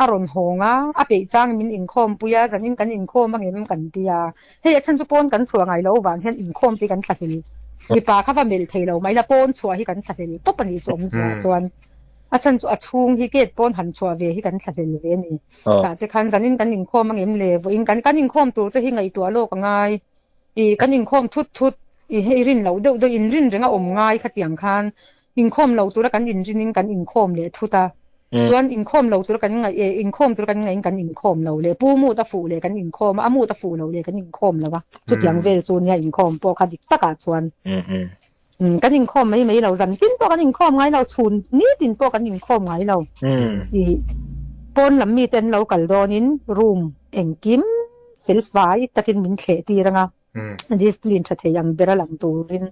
aron honga a pe chang min in khom puya janin kan in khom angem kan tia he chan chu pon kan chuangai lo wang hen in khom ti kan thlahil mi pa kha va mel theilo mai la pon chua hi kan thlahil to pani chom sa chuan a chan chu a chung hi get pon han chua ve hi kan thlahil ve ni ta te khan janin kan in khom angem le vo in kan in khom tur te hi ngai tu lo ka ngai i kan in khom thut i he rin lo do in rin renga om ngai khatiang khan in khom lo tur kan in rin kan in khom le thuta chuan in khom lo tur kan ngai in khom tur kan ngai kan in khom lo le pu mu ta fu le kan in khom a mu ta fu lo le kan in khom lo wa chu tiang vel chu nia in khom po kha dik taka chuan kan in khom mai lo zan tin po kan in khom ngai lo chun ni tin po kan in khom ngai lo i pon lam mi ten lo kal donin room engkim fel fai takin min khle ti ranga discipline cha theyang bera lam turin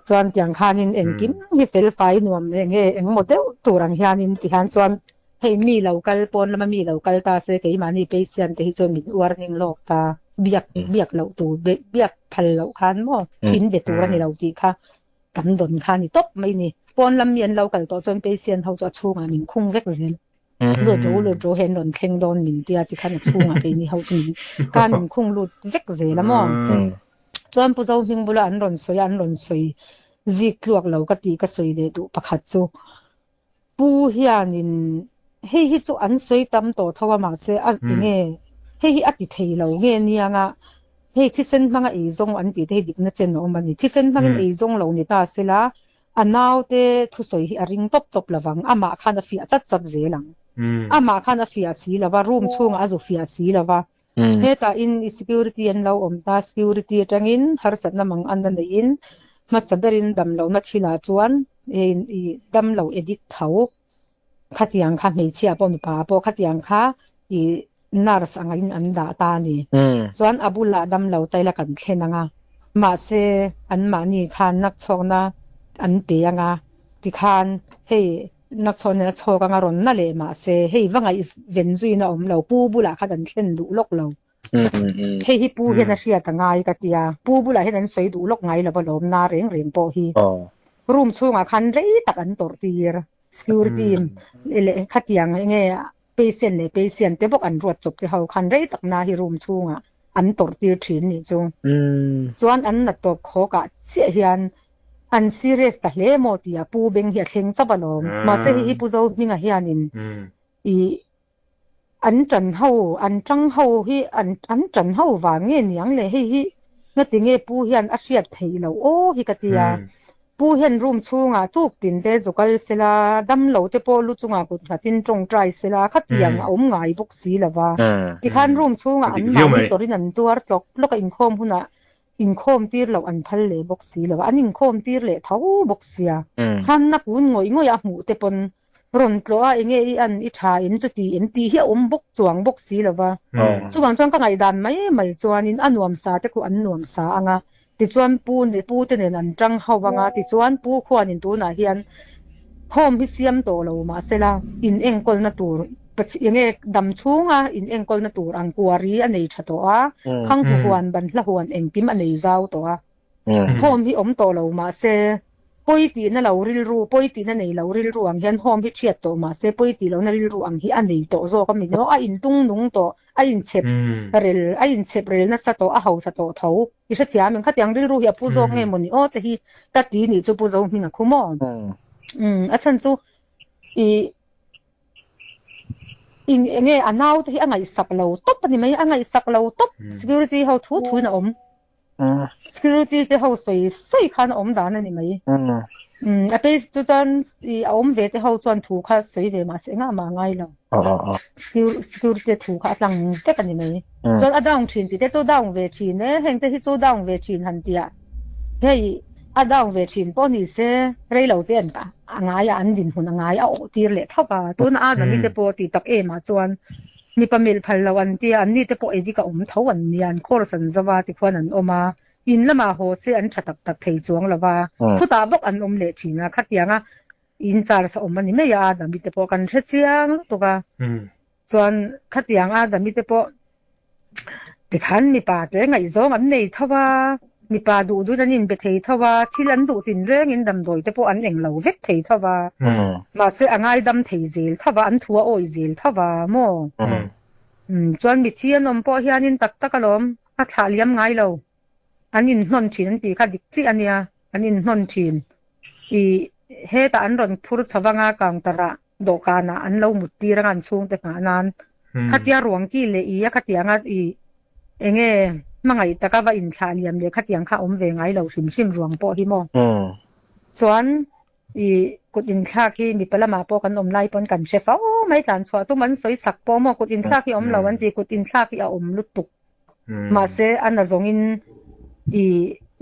chuan tiang khanin engkim hi fel fai nuam nge eng model turang hianin ti han chuan hei mi local pon lama mi local ta se ke mani patient te hi chuan min warning lok ta biak lo tu biak phal lo khan mo tin be turan ni lo ti kha kan don khan ni top mai ni pon lam mian local to chuan patient ho cha chunga min khung vek zel lo jo hen don thleng don min tia ti khan chunga ke ni ho chun kan min khung lut vek zel mo chuan pu zo hing bula an ron soi zik luak lo ka ti ka soi de tu pakhat chu pu hianin hi chu an soi tam to thawa ma se a nge hi ati thei lo nge nianga hei thi sen manga e zong an pi te dik na chen no mani thi sen mangin e zong lo ni ta sela anaw te thu soi hi a ring top lawang ama khana fi chat zelang ama khana fi si lawa room chunga azu fi si lawa heta in security an lo om ta security tangin har sat na mang an na in masaberin dam lo na thila chuan i dam lo edit thau khatiang kha mei chia po mi pa po khatiang kha i nars angin an da ta ni chuan abula dam lo taila kan thlenanga ma se an mani khan nak chhongna an pe anga ti khan hei nak chhona chhoka nga ron na le ma se hei wangai venjui na om lo pu bula kha dan thlen du lok lo hei hi pu he na sia ta ngai ka tia pu bula he dan soi du lok ngai la balom na reng po hi room chunga khan rei tak an tor tir security ele khatiang nge patient te bok an ruat chop te ho khan rei tak na hi room chunga an tor tir thin ni chu chuan an na top kho ka che hian an serious ta hle mo tia pu beng hi thleng chabalom ma se hi pu zo ninga hianin i an tran ho hi an tran ho wa nge niang le hi nga tinge pu hian a hriat theilo o hi ka tia pu hian room chunga tuk tin te zokal sela dam lo te po lu chunga kut khatin tong trai sela khatiang om ngai bok si lawa ti khan room chunga an ma torin an tuar tlok loka in khom huna in khom tir lo an phal le bok si lawa an in khom tir le thau bok sia khan na kun ngoi a mu te pon ron tlo a enge i an i tha in chu ti en ti hi om bok chuang bok si lawa chuwang chang ka ngai dan mai chuan in anuam sa te ku an nuam sa anga ti chuan pu te nen an tang hawanga ti chuan pu khwan in tu na hian hom hi siam to lo ma sela in engkol na tur enge dam chunga in engkol na tur ang kuari anei thato a khang huan ban hla huan engkim anei zau to a hom hi om to lo ma se poiti na lo ril ru poiti na nei lo ril ru ang hian hom hi thiat to ma se poiti lo na ril ru ang hi anei to zo ka mi no a in tung nung to a in chep rel na sa to a ho sa to tho i tha chia min khatiang ril ru hi pu zo nge moni o te hi ta ti ni chu pu zo hinga khumo a chan chu i in nge anaw te hi angai sak lo top ni mai angai sak lo top security ho thu na om security te ho soi khan om da na ni mai a pe chu tan I om ve te ho chuan thu kha soi ve ma se nga ma ngai lo security thu kha tlang te kan ni mai chuan a dang thin ti te chu dang ve thin ne heng te hi chu dang ve thin han tia hei a dang ve thin po ni se rei lo ten ka angai an din hun angai a o tir le thapa tun a na mi te po ti tak e ma chuan mi pamil phal lawan tia an ni te po edi ka tho an nian khor san zawa ti khwan an oma in lama ho se an thatak tak thei chuang lawa khuta bok an om le thina khatianga in char sa om ani me ya dami te po kan the chiang to ka chuan khatianga dami te po ti khan mi pa te ngai zong an nei thawa mi pa du du nan in be thei thawa thil an du tin reng in dam doi te po an eng lo vek thei thawa ma se angai dam thei zel thawa an thua oi zel thawa mo chuan mi chian om po hianin tak tak alom a thaliam ngai lo an in hnon thin an ti kha dik chi ania an in hnon thin I he ta an ron phur chawanga kang tara dokana an lo mutti rangan chung te nan khatia ruang ki le I khatianga I enge mangai takawa in thaliam le khatiang kha om ve ngai lo sim sim ruang po hi mo chuan I kut in thla ki mi palama po kan om lai pon kan chef o mai tan chwa tu man soi sak po mo kut in thla ki om lo an ti kut in thla ki a om lutuk ma se an azong in I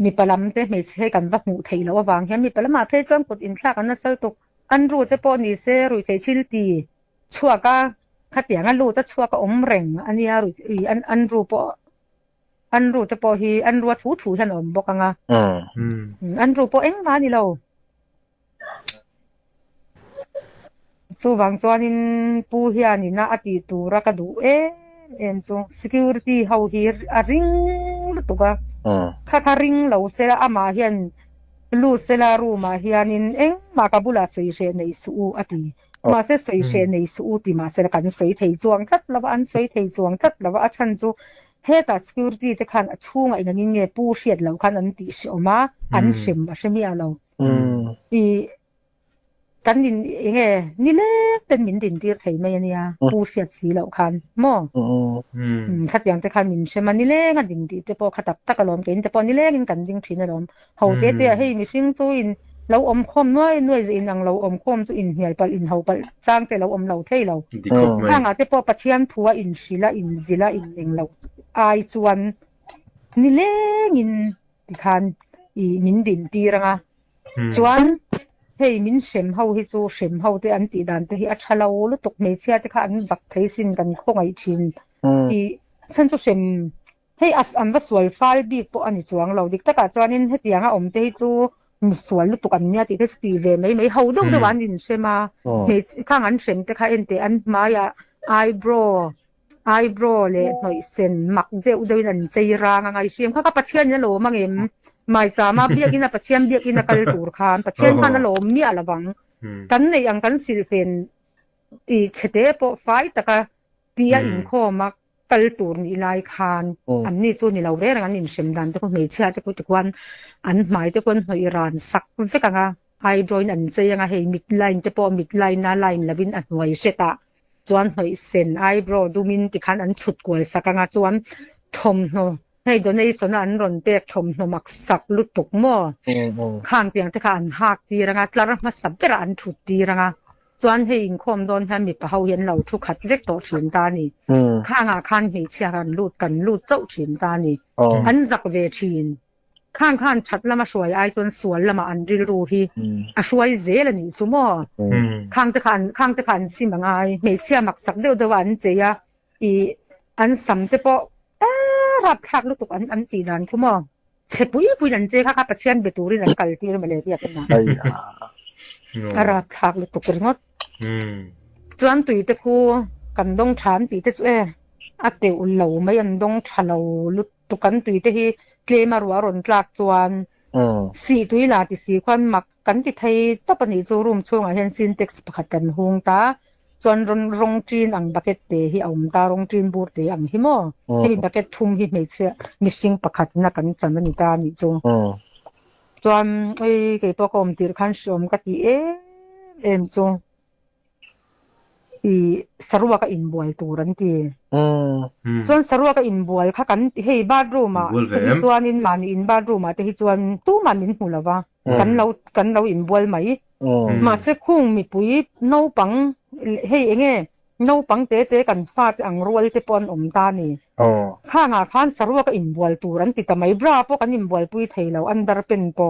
mi palam te me se kan va mu thei lo awang hian mi palama phe chon kut in thla kan na sal tuk an ru te po ni se ru chei chil ti chua ka khatianga lu ta chua ka om reng ania ru an ru po an ru te po hi an ru thu thu hian om bokanga an ru po eng ma ni lo chu wang chuan in pu hian ni na ati tura ka du em chu security ho hi a ring lutuka kha ring lo sela ama hian lu sela ru ma hian in eng ma ka bula sei she nei su ati ma se sei she nei su ti ma se kan sei thei chuang that lawa an sei thei chuang that lawa a chan chu heta security te khan a chunga in angin nge pu hriat lo khan an ti si oma an sim a shemi a lo I kan din enge ni le ten min din tir thei mai ania pu hriat si lo khan mo khatiang te khan min shema ni le nga ding ti te po khatak takalom ke in te po ni le in kan ding thina lom ho te te hei mi sing chu in lo om khom noi noi in ang lo om khom chu in hial pal in ho pal chang te lo om lo thei lo hanga te po pathian thua in sila in zila in eng lo ai chuan ni le in ti khan I min din tiranga chuan hei min sem ho hi chu sem ho te an ti dan te hi a thalo lu tuk me chia te kha an zak thei sin kan khongai thin I san chu sem hei as an va sual fal bi po ani chuang lo dik taka chuanin hetianga om te hi chu mi sual lu tuk an nia ti te sti ve mai ho do do an in sema me khang an sem te kha en te an maya eyebrow le noi sen mak deuh deuhin an chei ranga ngai siam kha pathian na lo mangem mai sama biak ina pathian biak ina kal tur khan pathian khan lo mi alawang kan nei ang kan sil fen I chete po fai taka tia in kho mak kal tur ni lai khan an ni chu ni lo re rang an in sem dan te ko me chia te ko te kwan an mai te kon noi ran sak vekanga eyebrow an chei anga hei midline te po midline na line lavin an noi seta chuan hoi sen eyebrow dumin ti khan an chut kol sakanga chuan thom no hei donation an ron pek thom no mak sak lutuk mo khang piang te khan hak ti ranga tlar ma sabera an thut ti ranga chuan hei in khom don han mi pa ho hian lo thu khat vek to thin ta ni khanga khan hei chia kan lut chau thin ta ni an zak ve thin khang chat lama shwai ai chon sual lama an ril ru hi a shwai zel ani chumo khang te khan simangai me chia mak sak deu dewan cheya I an sam te po rap thak lu tuk an ti dan kumo chepui nan che kha pathian beturi nan kal tir male bia kana rap thak lu tuk ringot chuan tui te khu kan dong than ti te chu ate ul lo mai an dong thalo lu tukan tui te hi claim arwa ron tlak chuan si tui la ti si khan mak kan ti thei tapani chu room chunga hian syntax pakhat kan hung ta chuan rong trin ang bucket te hi aum ta rong trin bur te ang hi mo hei bucket thum hi me che missing pakhat na kan chan ani ta ni chu chuan ei ke to kom tir khan shom ka ti em chu I sarwa ka inbual turan ti chuan sarwa ka inbual kha kan hei bedroom a chuan in mani in bedroom a te hi chuan tu manin hulawa kan lo inbual mai ma se khung mi pui no pang hei enge no pang te kan fat ang rual te pon om ta ni khanga khan sarwa ka inbual turan ti tamai bra po kan inbual pui theilo under pen po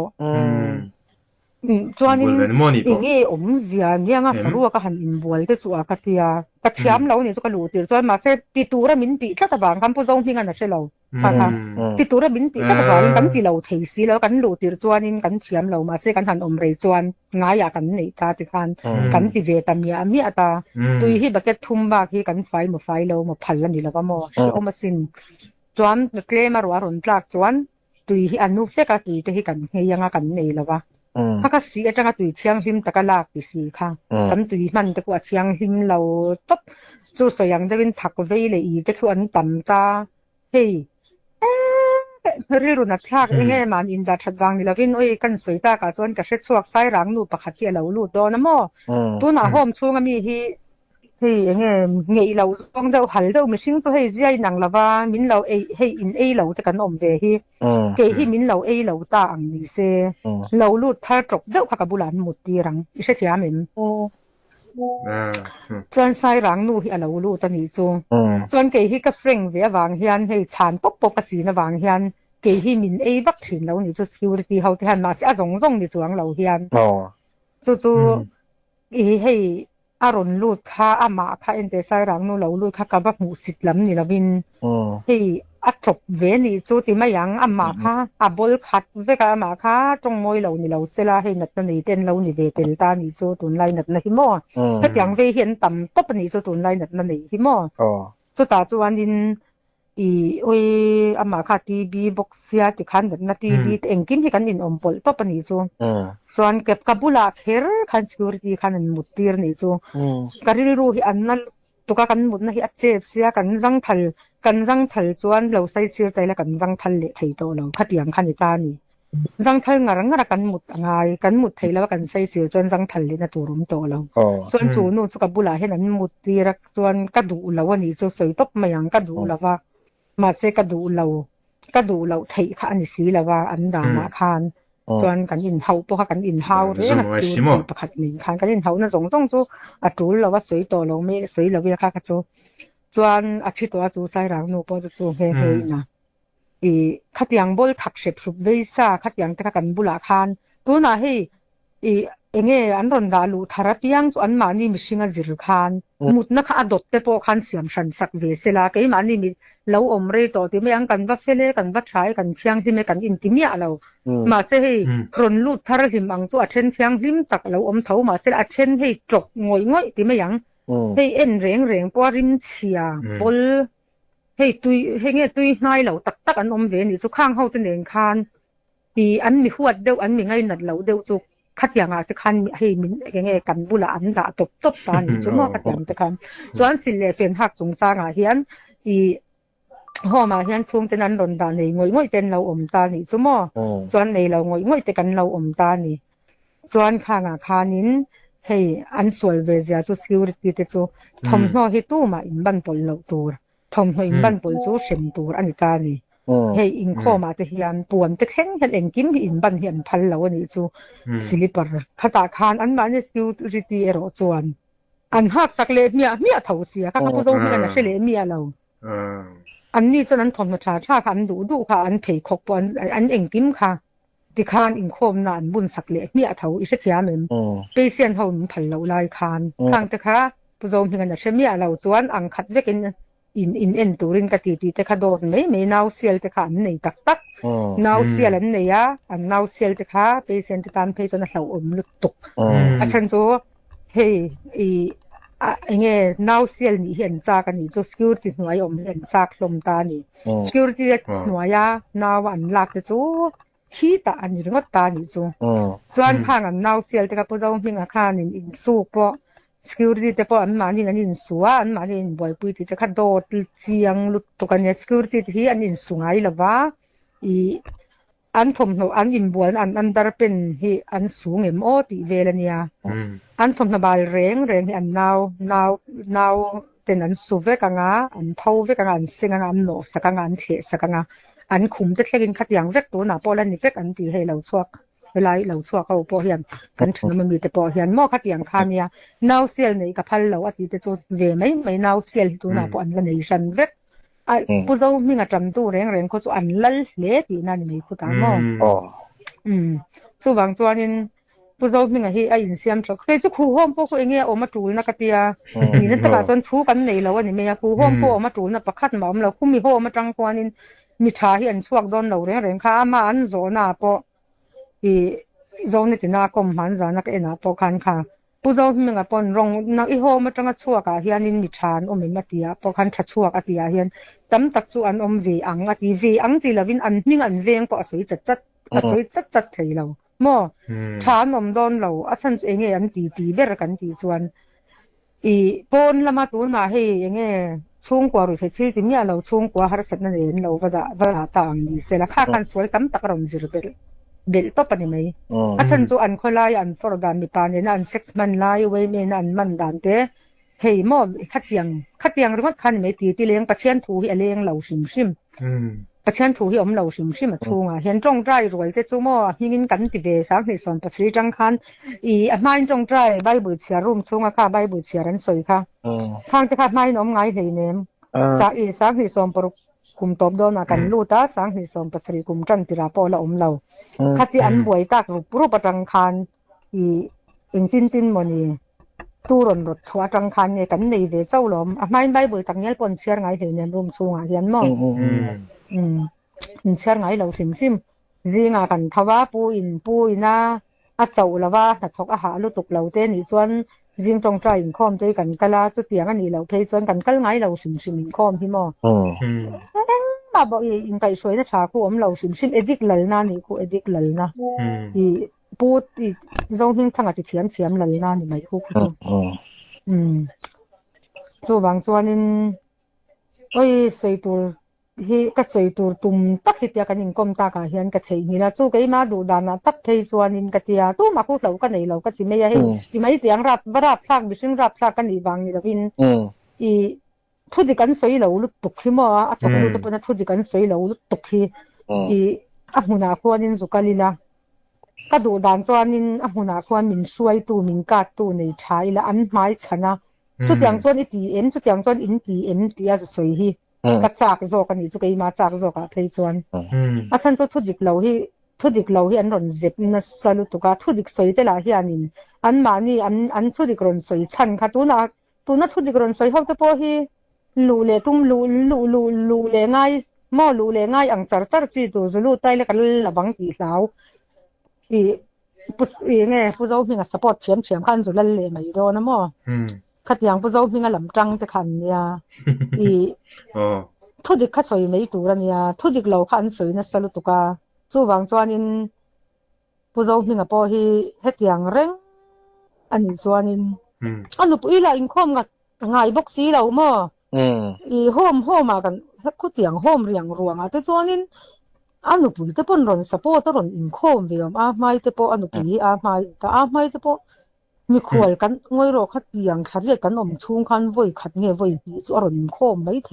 chuanin inge zia nianga sarua ka han inbual te chu akatia ka thiam lo ni chu ka lu tir chuan ma se pitura min pi thata bang kam pu zong hinga na se lo ka pitura min pi thata bang kan ti lo thei si lo kan lu tir chuanin kan thiam lo ma se kan han om rei chuan nga ya kan nei ta ti khan kan ti ve tam ya mi ata tui hi bucket thum ba hi kan fai mo fai lo mo phal ni lo ba mo o ma sin chuan kle marwa ron tlak chuan tui hi anu te ka tui te hi kan ngeyanga kan nei lo ba haka si atanga tui thiang him takalak ti si kha kan tui man te kwa thiang him lo top chu soyang devin thak ve le i te khu an tam ta hei ri ru na thak enge man in da thadwang ni lovin oi kan soita ka chon ka hre chuak sai rang nu pakhat ti lo lu do na mo tu na hom chunga mi hi hei enge ngei lo zong do hal do mi sing chu hei zia nang lova min lo e hei in e lo te kan om ve hi ke hi min lo e lo ta ang ni se lo lu thar trok do kha ka bulan mut ti rang i se thia men chuan sai rang nu hi alo lu ta ni chu chuan ke hi ka freng ve awang hian hei chan pop pop ka chi na wang hian ke hi min e vak thin lo ni chu security ho te han ma se a zong zong ni chuang lo hian chu i hei aron lut kha ama kha ente sai rang nu lo lut kha ka ba mu sit lam ni lovin hei a trop ve ni chu ti ma yang ama kha a bol khat ve ka ama kha tong moi lo ni lo sela hei nat na ni ten lo ni ve tel ta ni chu tun lai nat na hi mo he tiang ve hian tam top ni chu tun lai nat na ni hi mo chu ta chuan in i oi ama kha tv box sia ti khan na tv engkim hi kan in om pol top ni chu chuan kep kabula kher khan security khan an mutir ni chu karil ru hi annal tuka kan mut na hi ache sia kan jang thal chuan lo sai sir tai la kan jang thal le thei to lo khatiang khan ta ni jang thal ngar kan mut angai kan mut thei la kan sai sir chuan jang thal le na turum to lo chuan chu nu chu kabula hen an mut tirak chuan ka du lo ani chu soi top mayang ka du lawa ma se ka du lo thei kha ani si lawa an da ma khan chuan kan in hau po kan in hau re na si pakhat min khan kan in hau na zong chu a tul lawa soi to lo me soi lo ya kha ka chu chuan a thi to chu sai rang nu po chu he na i khatiang bol thak shep rup ve sa khatiang ta kan bula khan tu na hei i enge an ron da lu tharapiang chu an mani mishinga zir khan mutna kha adot te po khan siam shan sak ve sela ke mani mi lo om re to ti me ang kan va fele kan va thai kan chiang hi me kan in ti mia lo ma se hei ron lu thar him ang chu a then chiang him chak lo om tho ma se a then hei trok ngoi ti me yang hei en reng po rim chia bol hei tui hei nge tui hnai lo tak an om ve ni chu khang ho te nen khan ti an mi huat deuh an mi ngai nat lo deuh chu khatianga te khan hei min nge kan bula an da top ta ni chu mo khatiang te khan chuan sil le fen hak chung changa hian i homa hian chung ten an ron da nei ngoi ten lo om ta ni chu mo chuan nei lo ngoi te kan lo om ta ni chuan khanga khanin hei an sual ve zia chu security te chu thom hno hi tu ma in ban pol lo tur thom hno in ban pol chu shem tur ani ta ni hei in khoma te hian puan te thleng hen engkim hi in ban hian phal lo ani chu slipper khata khan an ma ni security ero chuan an hak sak le mia tho sia ka pu zo hi na se le mia lo an ni chuan an thom na tha khan du kha an phei khok pon an engkim kha ti khan in khom na an bun sak le mia tho i se thia men patient ho min phal lo lai khan khang te kha pu zo hi na se mia lo chuan ang khat vekin in en turin ka ti te kha dor me naw sial te kha an nei tak naw sial an nei ya an naw sial te kha patient te tan phei chona hlo om lut tuk a chan chu hei i enge naw sial ni hian cha ka ni chu security hnuai om hian cha khlom ta ni security hnuaya naw an lak te chu hi ta an ringot ta ni chu chuan khang an naw sial te ka pu zo hinga khan in su po security te po an mani an in suwa an mani in boy pui ti te kha do chiang lut to kan security hi an in sungai lawa i an thom no an in bual an under pen hi an sung em o ti velania an thom na bal reng hi an now ten an su ve ka nga an phau ve ka nga an singa nga an no saka nga an the saka nga an khum te thlengin khatiang vek to na polan ni vek an ti hei lo chuak velai lo chuak au po hian kan thun ma mi te po hian mo khatiang khania naw sel nei ka phal lo ati te chu ve mai naw sel tu na po an la nei san vek ai pu zo mi nga tam tu reng ko chu an lal le ti na ni mai khu ta mo chu wang chuanin ผู้เจ้ามีไงไอ้อินเสียมสักแต่จะคู่ห้องพวกเองเนี่ยออกมาจูนนักเตียนี่นั่นแต่ละจนทูกันในแล้ววันนี้เมียคู่ห้องพวกออกมาจูนนักประคัดหมอมเราคู่มีห้องมาจังกว่านี่มีชาเห็นสวกโดนเราเรื่องข้ามาอันโซน่าปออีโซนนี่ที่น่ากรมหันจานักเอ็นปอคันค่ะผู้เจ้ามีไงปอนรองนักอีห้องมาจังสวกอ่ะเฮียนินมีชานอมมีมาเตียปอคันทัดสวกอ่ะเตียเฮียนตั้มตักจูอันอมวีอังอ่ะตีวีอังตีละวินอันนิ่งอันเวียงปอสวยจัดสวยจัดเทเรามอชานอมโดนเราอ่ะฉันเองอันตีเบรกันตีจวนอีปอนละมาตูนมาให้ยังไงช่วงกว่าหรือที่ที่มีเราช่วงกว่าหาสัตว์นั่นเองเราว่าต่างดีเสร็จแล้วข้ากันสวยตั้มตักเราจิรเบลต่อไปนี่ไหมอ่ะฉันจูอันคนไล่อันฟอร์ดานมีปานเนี่ยอันเซ็กซ์มันไล่ไว้เมนอันมันดันเต้เฮ้ยมอขัดยังหรือว่าคันไม่ตีเลี้ยงประเทศถูเลี้ยงเราชิมประเทศถูเราชิมมาช่วงอ่ะเห็นจงใจรวยแต่จู่มอหิ้งกันติเวสังในส่วนประสิทธิ์จังคันอีไม่จงใจใบบุษยารุ่มช่วงอ่ะค่ะใบบุษยารันสวยค่ะข้างที่ข้าไม่น้อมไงเห็นเนี่ยสังในส่วนปรุคุมตบโดนกันลู่ตาสังในส่วนประสิทธิ์คุมจันติราปอละเราขัดที่อันบวยตากรูปจังคันอีอินตินมันนี่ตู้รถชัวจังคันเนี่ยกันในเวเจ้าหลอมไม่ใบบุยตังเงี้ยปนเชียร์ไงเห็นเนี่ยรวมช่วงอ่ะเห็นมั้งเชื่อไงเราซิมจีงากันทว่าปูอินนะอาเจ้าละว่าถัดทกอาหารลุตุกเราเต้นอีจวนจิงตรงใจอินคอมใจกันกะลาจุดเตียงอันนี้เราเพย์จวนกันกะไงเราซิมอินคอมพี่มอมาบอกอินไก่สวยนะชาคูเราซิมเอดิกหลัลนะนี่คูเอดิกหลัลนะอีปูอีจงหิ้งทั้งอาทิตย์เฉียมหลัลนะนี่ไม่คูจงจูบางจวนนินโอ้ยใส่ตัวที่ก็สวยตัวตุ่มตักที่เดียกันยิงกลมตากาเฮียนก็เทียนี่ละจู่ก็มาดูดานะตักเทียส่วนนินก็เทียตู้มาพูดเราก็ในเราก็ที่ไม่ให้ที่ไม่เตียงรับซากบิชิงรับซากกันอีบางนี่ละวินอีทุดิกันสวยเราลุตุกขี้มัวอ่ะทุกคนตัวนั้นทุดิกันสวยเราลุตุกขี้อีอ่ะหัวหน้าควนินสุกาลีละก็ดูดานส่วนนินอ่ะหัวหน้าควนินสวยตัวมินกัดตัวในชายละอันไม้ชนะจุดอย่างส่วนอีทีเอ็มจุดอย่างส่วนอินทีเอ็มที่จะสวยฮีก็จากโจกันนี่จุกมาจากโจกันเพย์จวนอาฉันจะทุดิกเราที่อันรอนเจ็บนัสตาลุตุกาทุดิกสวยแต่ละที่อันนี้อันมานี่อันทุดิกรอนสวยชันค่ะตัวน่ะทุดิกรอนสวยเขาจะพอที่ลูเล่ตุ้มลูเล่ง่ายมอลูเล่ง่ายอังจัดจีตัวจะลูไตเล็กกันละบังตีสาวอีปุ๊อีไงผู้เจ้ามีงานสปอร์ตเฉียมขันสุดละเล่ไม่โดนนะมอขัดอย่างผู้เจ้ามีงานหลำจังแต่ขันเนี่ยอีทุดิกขัดสวยไม่ตัวเนี่ยทุดิกเราขันสวยนะสลุตุกาจู่บางจวนนินผู้เจ้ามีงานพอที่เฮ็ดอย่างเร่งอันนี้จวนนินอันนู้นอีละอินคอมกับง่ายบ็อกซี่เราหม้ออีโฮมมากันคุดอย่างโฮมเรียงรวงอ่ะแต่จวนนินอันนู้นปุ๋ยแต่ปนรอนสปอร์ตรอนอินคอมเดียวไม่แต่ปออันนู้นปุ๋ยไม่แต่ปอมีขวดกันง่อยรอขัดอย่างขัดเรียกกันอมชุ่มขันไว้ขัดเงี้ยไว้จู่อรอนโคมไม่เท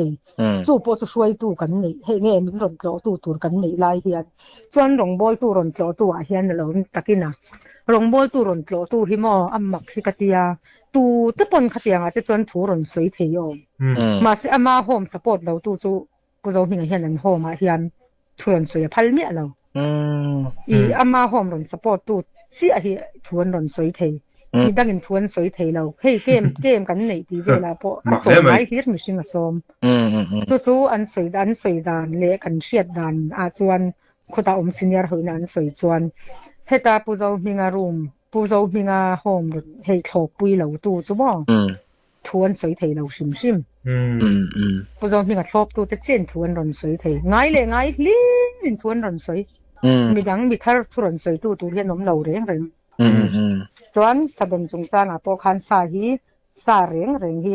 จู่ปอจะช่วยตู้กันนี่เฮเงี้ยมีรอนเกาตู้ตัวกันนี่ลายเฮียนจวนรองบอลตู้รอนเกาตู้เฮียนเราตะกี้นะรองบอลตู้รอนเกาตู้หิมออัมมักสิกติยาตู้ตะปนขัดอย่างอาจจะจวนถูรอนสวยเทียมมาสิอามาโฮมสปอร์ตเราตู้จู่กูจะมีเฮียนนั่นโฮมเฮียนชวนสวยพัลเมียเราอีอามาโฮมรอนสปอร์ตตู้เสียเฮียชวนรอนสวยเทียมีดังอินทวนสวยเทเราเฮ้ยเกมกันไหนดีเวลาพอสมัยที่มีสิ่งซ้อมจู่อันสวยดานเละกันเชียดดานอาจวนคนตาสิเนียร์หืนอันสวยจวนเฮตาปูเจ้ามีงารูมปูเจ้ามีงาโฮมเฮ้ยทบปุยเราตู้จู่บ้องทวนสวยเทเราชิมปูเจ้ามีงาทบตู้แต่เจนทวนรอนสวยเทง่ายลินทวนรอนสวยมีดังมีทาร์ทวนสวยตู้เรียนน้องเราเร่งจวนสะดมจงจางพอคันสาเร่งฮี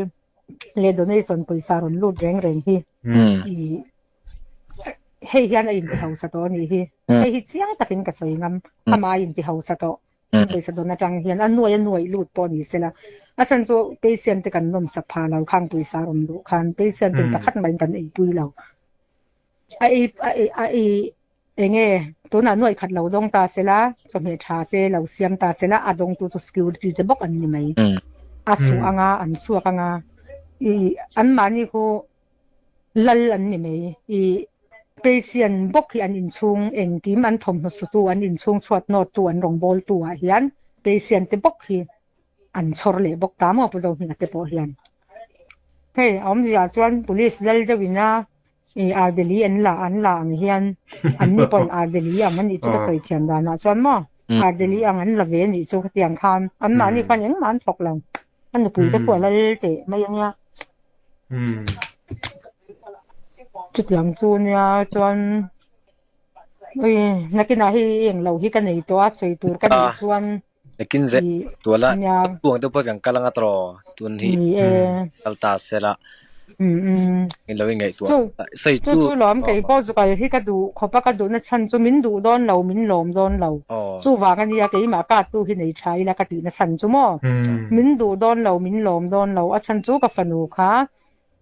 เลดอนเนสันปุยสารอนลูดเร่งฮีเฮียนอินที่เฮาสะตอนี่ฮีเฮียเสียงตะเป็นกระสวยงามทำไมอินที่เฮาสะตอไปสะดอนจังเฮียนอันหน่วยลูดปอนี่เสละอาจารย์โจเปเซียนติกันนมสภาเราข้างปุยสารอนลูคันเปเซียนติตะขัดมันกันไอ้ปุยเราไอ้เงี้ยตัวนั้นหน่วยขัดเราดงตาเสละสมัยชาเตเราเสียมตาเสละอดงตัวสกิลที่จะบอกอันนี้ไหมอาสูอันสัวอีอันมานี่ก็ลัลอันนี้ไหมอีเปเซียนบอกที่อันอินชุงเองที่มันทมสุตัวอันอินชุงชวดนอตัวอันรองบอลตัวเฮียนเป patient te bok hi an chor le bok ta mo pu zo hi te po hian hei om zia chuan police lal de wina e ardeli an la ang hian an ni pon ardeli am ani chu ka soi thiam da na chuan mo ardeli ang an la ve ni chu ka tiang khan an ma ni kan eng man thok lang an nu pui te po lal te mai yang ya chu tiang chu nia chuan oi nakina hi eng lo hi kan nei to a soi tur kan ni chuan lekin ze tuala tuang te pawh kan kalanga tro tun hi kalta sela in lo ngai tu sei tu lom kai po zu kai hi ka du khopa ka du na chan chu min du don lo min lom don lo chu wa kan ya kai ma ka tu hi nei chai la ka ti na chan chu mo min du don lo min lom don lo a chan chu ka fanu kha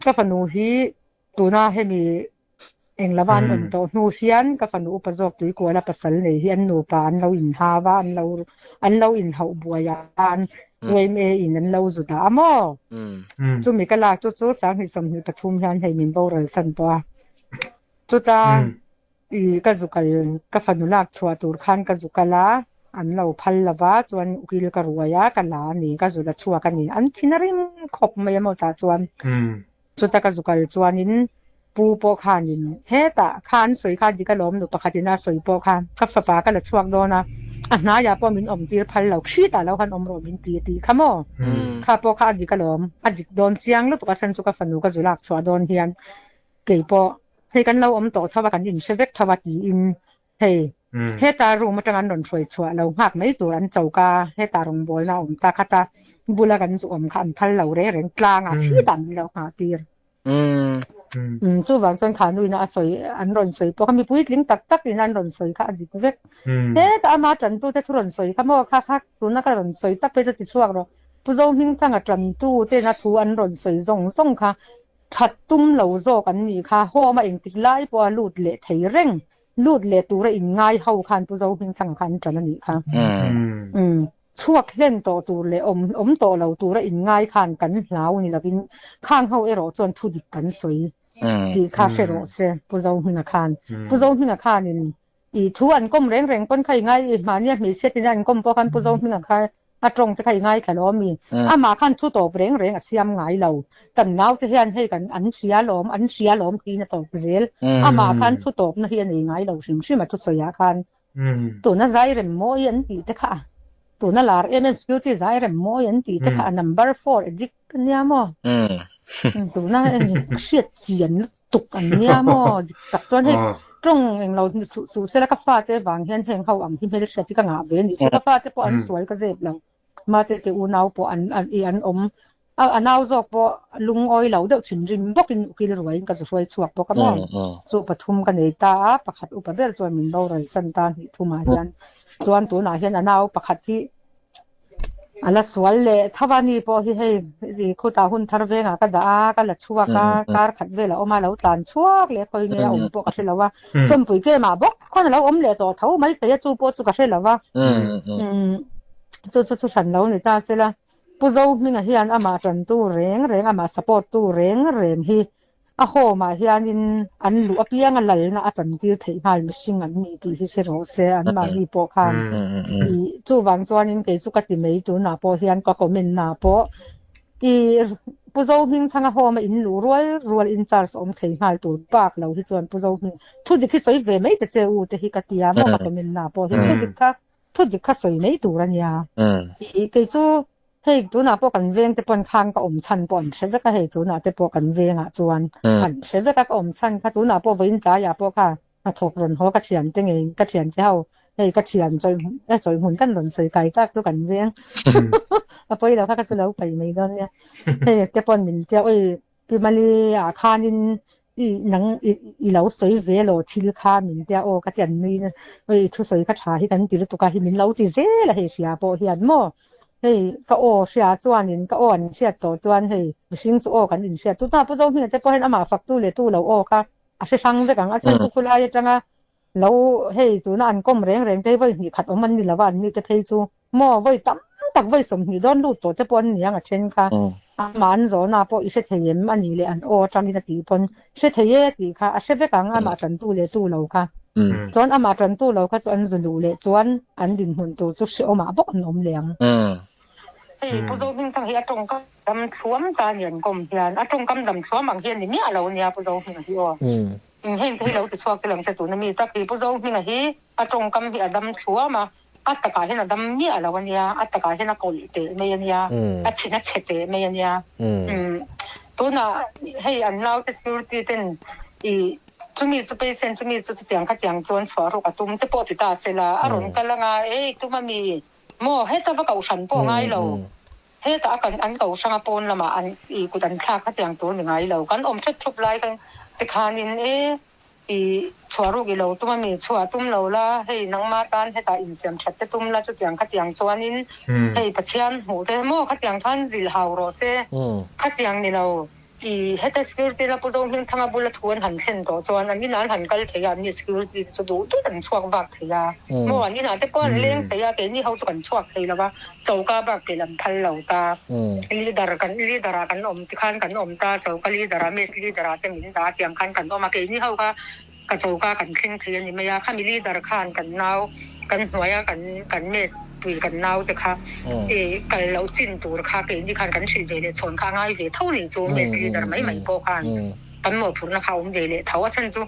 ka fanu hi tu na he mi eng lawan on to nu sian ka fanu pa jok tui ko la pasal nei hi an nu pa an lo in ha wa an lo in hau buaya an oi me in an lo zu da mo chu mi ka la chu sang hi som hi pathum hian hei min bo ral san to chu ta i ka zu kal ka fanu lak chua tur khan ka zu kala an lo phal lawa chuan ukil ka ruaya ka la ni ka zu la chua ka ni an thinarim khop mai mo ta chuan chu ta ka zu kal chuan in pu po khanin heta khan soi kha di ka lom nu pakhatina soi po khan ka fa pa ka la chuak do na a na ya po min om tir phal lo khri ta lo khan om ro min ti khamo kha po kha di ka lom a dik don chiang lu to ka san chu ka fanu ka zulak chwa don hian ke po he kan lo om to thawa kan in sevek thawa ti in hei heta ru ma tangan don foi chwa lo hak mai tur an chauka heta rong bol na om ta khata bula kan chu om khan phal lo re reng tlang a thi tan lo ha tir chu wang chon khan nuina a soi an ron soi po kami puit ling tak in an ron soi kha adik vek he ta ma tran tu te ron soi kha mo kha tu na ka ron soi tak pe cha ti chuak ro pu zo hing thanga tran tu te na thu an ron soi zong kha that tum lo zo kan ni kha ho ma eng tik lai po lut le thei reng lut le tu ra in ngai ho khan pu zo hing thang khan tran ani kha chuak len to tur le om to lo tur in ngai khan kan hlau ni lovin khang ho ero chon thu dik kan soi di kha she ro se pu zo hina khan in i thu an kom reng pon khai ngai ma nia mi se tin an kom po khan pu zo hina kha a trong te khai ngai khalo mi a ma khan thu to reng a siam ngai lo kan nau te hian hei kan an sia lom ti na to zel a ma khan thu to na hian ngai lo sim ma thu soya khan to na zai rem mo yan ti te kha tu na lar MN security zai rem mo yan ti te kha number 4 edik nya mo tu na shit chian tuk an nya mo tak chon he trong eng lo su se la ka fa te wang hian heng ho ang him he se ti ka nga ve ni ka fa te po an sual ka zep lo ma te u nau po an om a nau zok po lung oi lo de chin rim bokin ukil ruai ka zo soi chuak po ka mo chu pathum ka nei ta pakhat u pa ber chon min lo rai san ta hi thuma hian chuan tu na hian anau pakhat hi ala swal le thawani po hi hei khu ta hun thar ve nga ka da ka la chuwa ka kar khat ve la oma lo tlan chuak le khoi nge om po ka se lawa chom pui ke ma bok khon lo om le to thau mal te chu po chu ka se lawa chu san lo ni ta se la pu zo mi nga hian ama tran tu reng ama support tu reng hi a ho ma hian in an lu apiang a lal na a chan tir thei hal mishing an ni ti hi se ro se an ma hi po khan i chu wang chuan in ke chu ka ti mei tu na po hian ka comment na po i pu zo hing thanga ho ma in lu rual in charge om thei hal tu pak lo hi chuan pu zo hing thu dik hi soi ve mei te che u te hi ka tia mo ka comment na po hi thu dik kha soi mei tu ran ya i ke chu hei tu na po kan veng te pon khang ka om chan pon se ka hei tu na te po kan veng a chuan kan se ka om chan kha tu na po vein ta ya po kha a thok ron ho ka thian te nge ka thian te hau hei ka thian choi hun kan ron sei kai tak tu kan veng a poi la kha chu lo pai mai don ya hei te pon min te oi pi mali a khanin i nang i lo soi ve lo thil kha min te o ka tian ni oi thu soi ka tha hi kan ti tu ka hi min lo ti ze la hei sia po hian mo hei ka o sia chuan in ka on sia to chuan hei mihring chu o kan in sia tu ta pu zo mi te po hen ama fak tu le tu lo o ka a se sang ve kang a chen chu khula ye tanga lo hei tu na an kom reng te voi hi khat oman ni lawa ni te phei chu mo voi tam tak voi som hi don lu to te pon ni anga chen kha a man zo na po i se theyem ani le an o tang ni ti pon se theye ti kha a se ve kang ama chan tu le tu lo kha จวนอามาจันตู้เราก็จวนจะรู้เลยจวนอันดินหุ่นตัวจุกเสียวมาบอกนมเลี้ยงผู้โจมิงทั้งเฮียตรงก็ดำช่วมตาเหียนกลมเฮียนตรงกำดำช่วมบางเฮียนนี่เราเนี่ยผู้โจมิงเฮียเห็นที่เราจะช่วยกันหลังจากตัวนั้นมีแต่ผู้โจมิงเฮียตรงกำเฮียดำช่วมมาอัตกาเห็นดำเนี่ยเราเนี่ยอัตกาเห็นเกาหลีเตะไม่ยันยาอัดชินัดเฉดเตะไม่ยันยาตัวน่ะให้อันเราจะ security เต็นจุมีจะไปเซ็นจุมีจะเตียงขัดยังจวนชัวรุกตุ้มจะปวดติดตาเสละอารมณ์กันละไงตุ้มมันมีโม่ให้แต่ว่าเก่าฉันปวดง่ายเราให้แต่อันเก่าช่างปนละมาอันกุดันชาขัดยังตัวหนึ่งไงเรากันอมชุดชุบไล่กันแต่คานินชัวรุกเราตุ้มมันมีชัวตุ้มเราละให้นังมาตันให้ตาอินเสียมชัดแต่ตุ้มละจะเตียงขัดยังจวนนินให้ตะเชียนหูแต่โม่ขัดยังท่านจิลฮาวโรเซ่ขัดยังนี่เราให้แต่ security เราผู้ต้องหิ้งทั้งบุรุษทวนหันเห็นตัวจวนอันนี้นั้นหันกันเทียนนี่ security จะดูตัวกันช่วงบักเทียเมื่อวันนี้นะแต่ป้อนเลี้ยงเทียเดี๋ยวนี้เขาจะกันช่วงเทียแล้วว่าเจ้าก็บักเกี่ยมพันเหล่าตาลีดาร์กันอมที่ขันกันอมตาเจ้าก็ลีดาร์เมสลีดาร์เป็นมินดาเตรียมขันกันออกมาเกี่ยนี้เขาก็กระเจ้าก็กันเคร่งเทียนนี่ไม่ยากข้ามีลีดาร์ขันกันนาวกันหัวยกันเมสปุยกันนาวแต่ค่ะกันเราจินตัวค่ะเกี่ยนี้ขันกันสิเดเลยชนข้างง่ายเลยเท่านี้จูเมสลีดาร์ไม่พอกันปันหมดผลนะคะอมเดเลยเท่าว่าฉันจู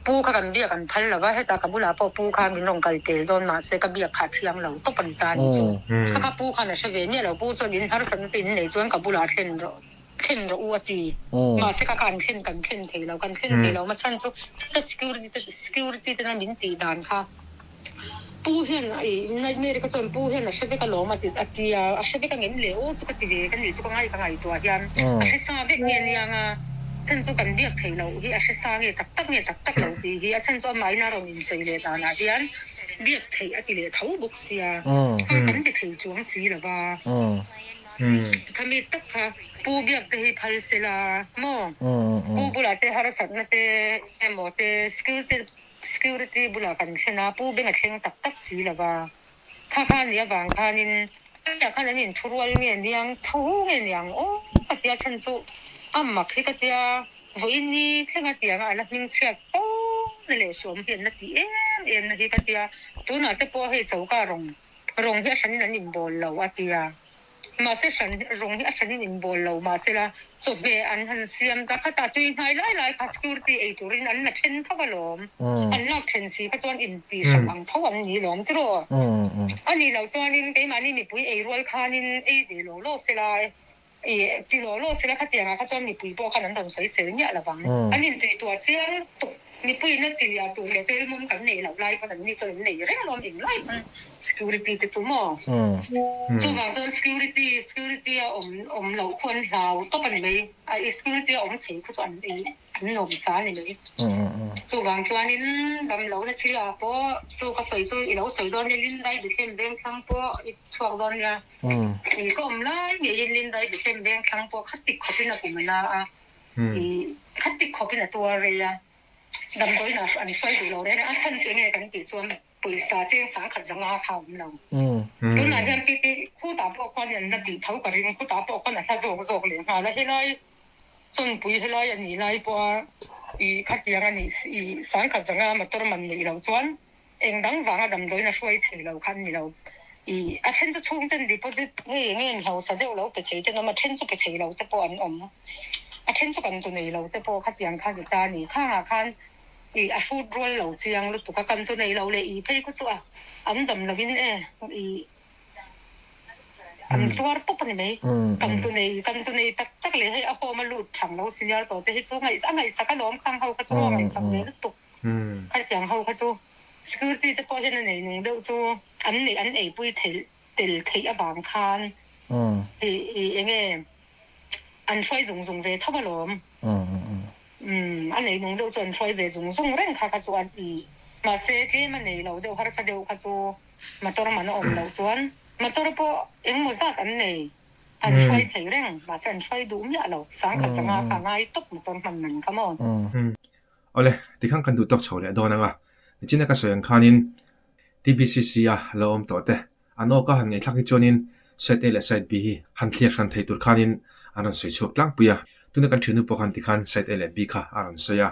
ปูข้ากันเบี้ยกันพันแล้วว่าให้ตากับบุหรี่พอปูข้ามีลงไก่เตะโดนมาเสกเบี้ยขาดเทียงเราต้องปันตานี่จูข้าปูข้าเนี่ยเฉยเนี่ยเราปูจนยินฮาร์สันตินในจวนกับบุหรี่เช่นเราอวดดีมาเสกการเช่นกันเช่นเทเรากันเช่นเทเรามาฉันจูก็ security นั่นมินตีด่านค่ะปูเห็นในเมริกาจนปูเห็นเชฟก็หลงมาติดอาเจียเชฟก็เงินเหลวจุกติเวกันนี่จุกง่ายตัวยันเชฟซาเบกเนียนยังฉันจูกันเรียกเทเราที่เชฟซาเงตักเราดีที่ฉันจูไม่น่าเราอินเสียเลยตาหน้ายันเรียกเทอติเลเท้าบุกเสียกันจะเทจวงสีหรือเปล่าถ้ามีตักค่ะปูเบียกเทพัลเซลาโม่ปูบุหรี่เทฮาร์สันเทโมเทsecurity บุหรี่กันเชนะปูเป็นอะไรตักสีหรือเปล่าข้าเนี่ยบางข้านินอยากข้านินทุรวลเนี่ยยังทูเนี่ยยังโอ้กัตยาฉันจูมักที่กัตยาวันนี้เช่นกัตยาอะไรนิ่งเชียโอ้เลยสวมเห็นนาทีนาทีกัตยาตัวน่าจะพอให้เจ้าการงที่ฉันนั่นอินบอลเรากัตยามาเสฉันรงที่ฉันอินบอลเรามาเสละจบเบอันหันเสียมตาข้าตาตัวให้ไล่คัสกิวตี้ตัวรินอันนักเช่นเท่ากับลมอันนักเช่นสีก็จวนอินตีสมังเท่าวันนี้ลมตรัวอันนี้เราจวนนินเต็มอันนี้มีปุยรวยคานินเดโลโลเสลายตีโลเสลาข้าเตียงข้าจวนมีปุยโบขนาดนั้นใส่เสียเนี่ยละบังอันนี้ตัวเสียตุกมีปุยนั่นจียาตัวเล็กมุมกันเนี่ยเราไล่ขนาดนี้ส่วนนี้เรื่องลมอินไล่มัน security ติดตัวมั่วจุดบางส่วน security เราควรเราต้องเป็นไหมsecurity ถือข้าจวนอันนมสารนี่เลยจุดบางส่วนนี้ดำเราเนี่ยที่เราพอจุดก็ใส่จุดเราใส่โดนยันลินได้ดิเช่นเบงทั้งพอช่วงโดนเนี่ยก็ไล่ยันลินได้ดิเช่นเบงทั้งพอคัดติดขอบเป็นอะไรมันนะคัดติดขอบเป็นตัวอะไรดำโดยนะอันนี้ช่วยดูเราได้นะฉันจะเนี่ยกันติดจวนปุ๋ยสาเจียงสาขัดสังอาเขาเราตัวนั้นยังติดคู่ตาปอกคนยันติดเท่ากับเรื่องคู่ตาปอกคนน่ะถ้าโศกเลยค่ะแล้วให้ไล่จนปุ๋ยให้ไล่อันนี้ไล่ปัวขัดยังอันนี้สาขัดสังอามาตัวมันนี่เราจวนเองดังฟังดำโดยนะช่วยถือเราคันนี่เราฉันจะช่วงเต้นดิพอจะเงี้ยเขาแสดงเราไปถือแต่เรามาฉันจะไปถือเราแต่ปอนฉันจะกันตัวนี้เราแต่พอขัดยังขัดตานี่ข้างคันสูดร้อนเราเจียงแล้วตัวกันตัวนี้เราเลยเพ่ก็จะอันดำเราวินอันตัวตุ๊กนี่ไหมกันตัวนี้ตักเลยให้พอมาหลุดถังเราสัญญาต่อแต่ให้ช่วงไงสักล้อมข้างเขาก็จะว่าไงสักเลยตุกขัดยังเขาก็จะคือที่แต่พอเห็นอันไหนหนึ่งเดียวจะอันนี้ปุ้ยเทบางคันเงี้ยอันช่วยส่งไปทับล้อมอันนี้น้องเดี๋ยวจนช่วยไปส่งเร่งค่ะก็จะอันมาเสกมันนี่เราเดี๋ยวหาเสด็จก็จะมาตัวมันอมเราจวนมาตัวพอเอ็งมุสักอันนี้อันช่วยถือเร่งมาเส้นช่วยดูเนี่ยเราสังกัดสังอาข้างง่ายตกมาตัวมันก็มั่งเอาเลยที่ข้างกันดูตกโฉเลยโดนนะจินก็สวยงามนิน TBCC เราอมต่อแต่อันนู้นก็หันไงทักที่จนินเซตเอและเซตบีหันเคลียร์กันไทยตุรคานินอันนั้นสวยชุกลังปุยตุนกันถือนุปกันที่คันเซตเอและบีค่ะอันนั้นสวย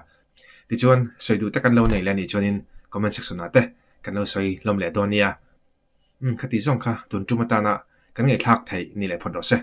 ที่จวนสวยดูแต่กันเราในแลนี่จนิน comment section na te kan lo soi lom le donia khati zong kha tun tu mata na kan ngai thak thai ni le phon ro se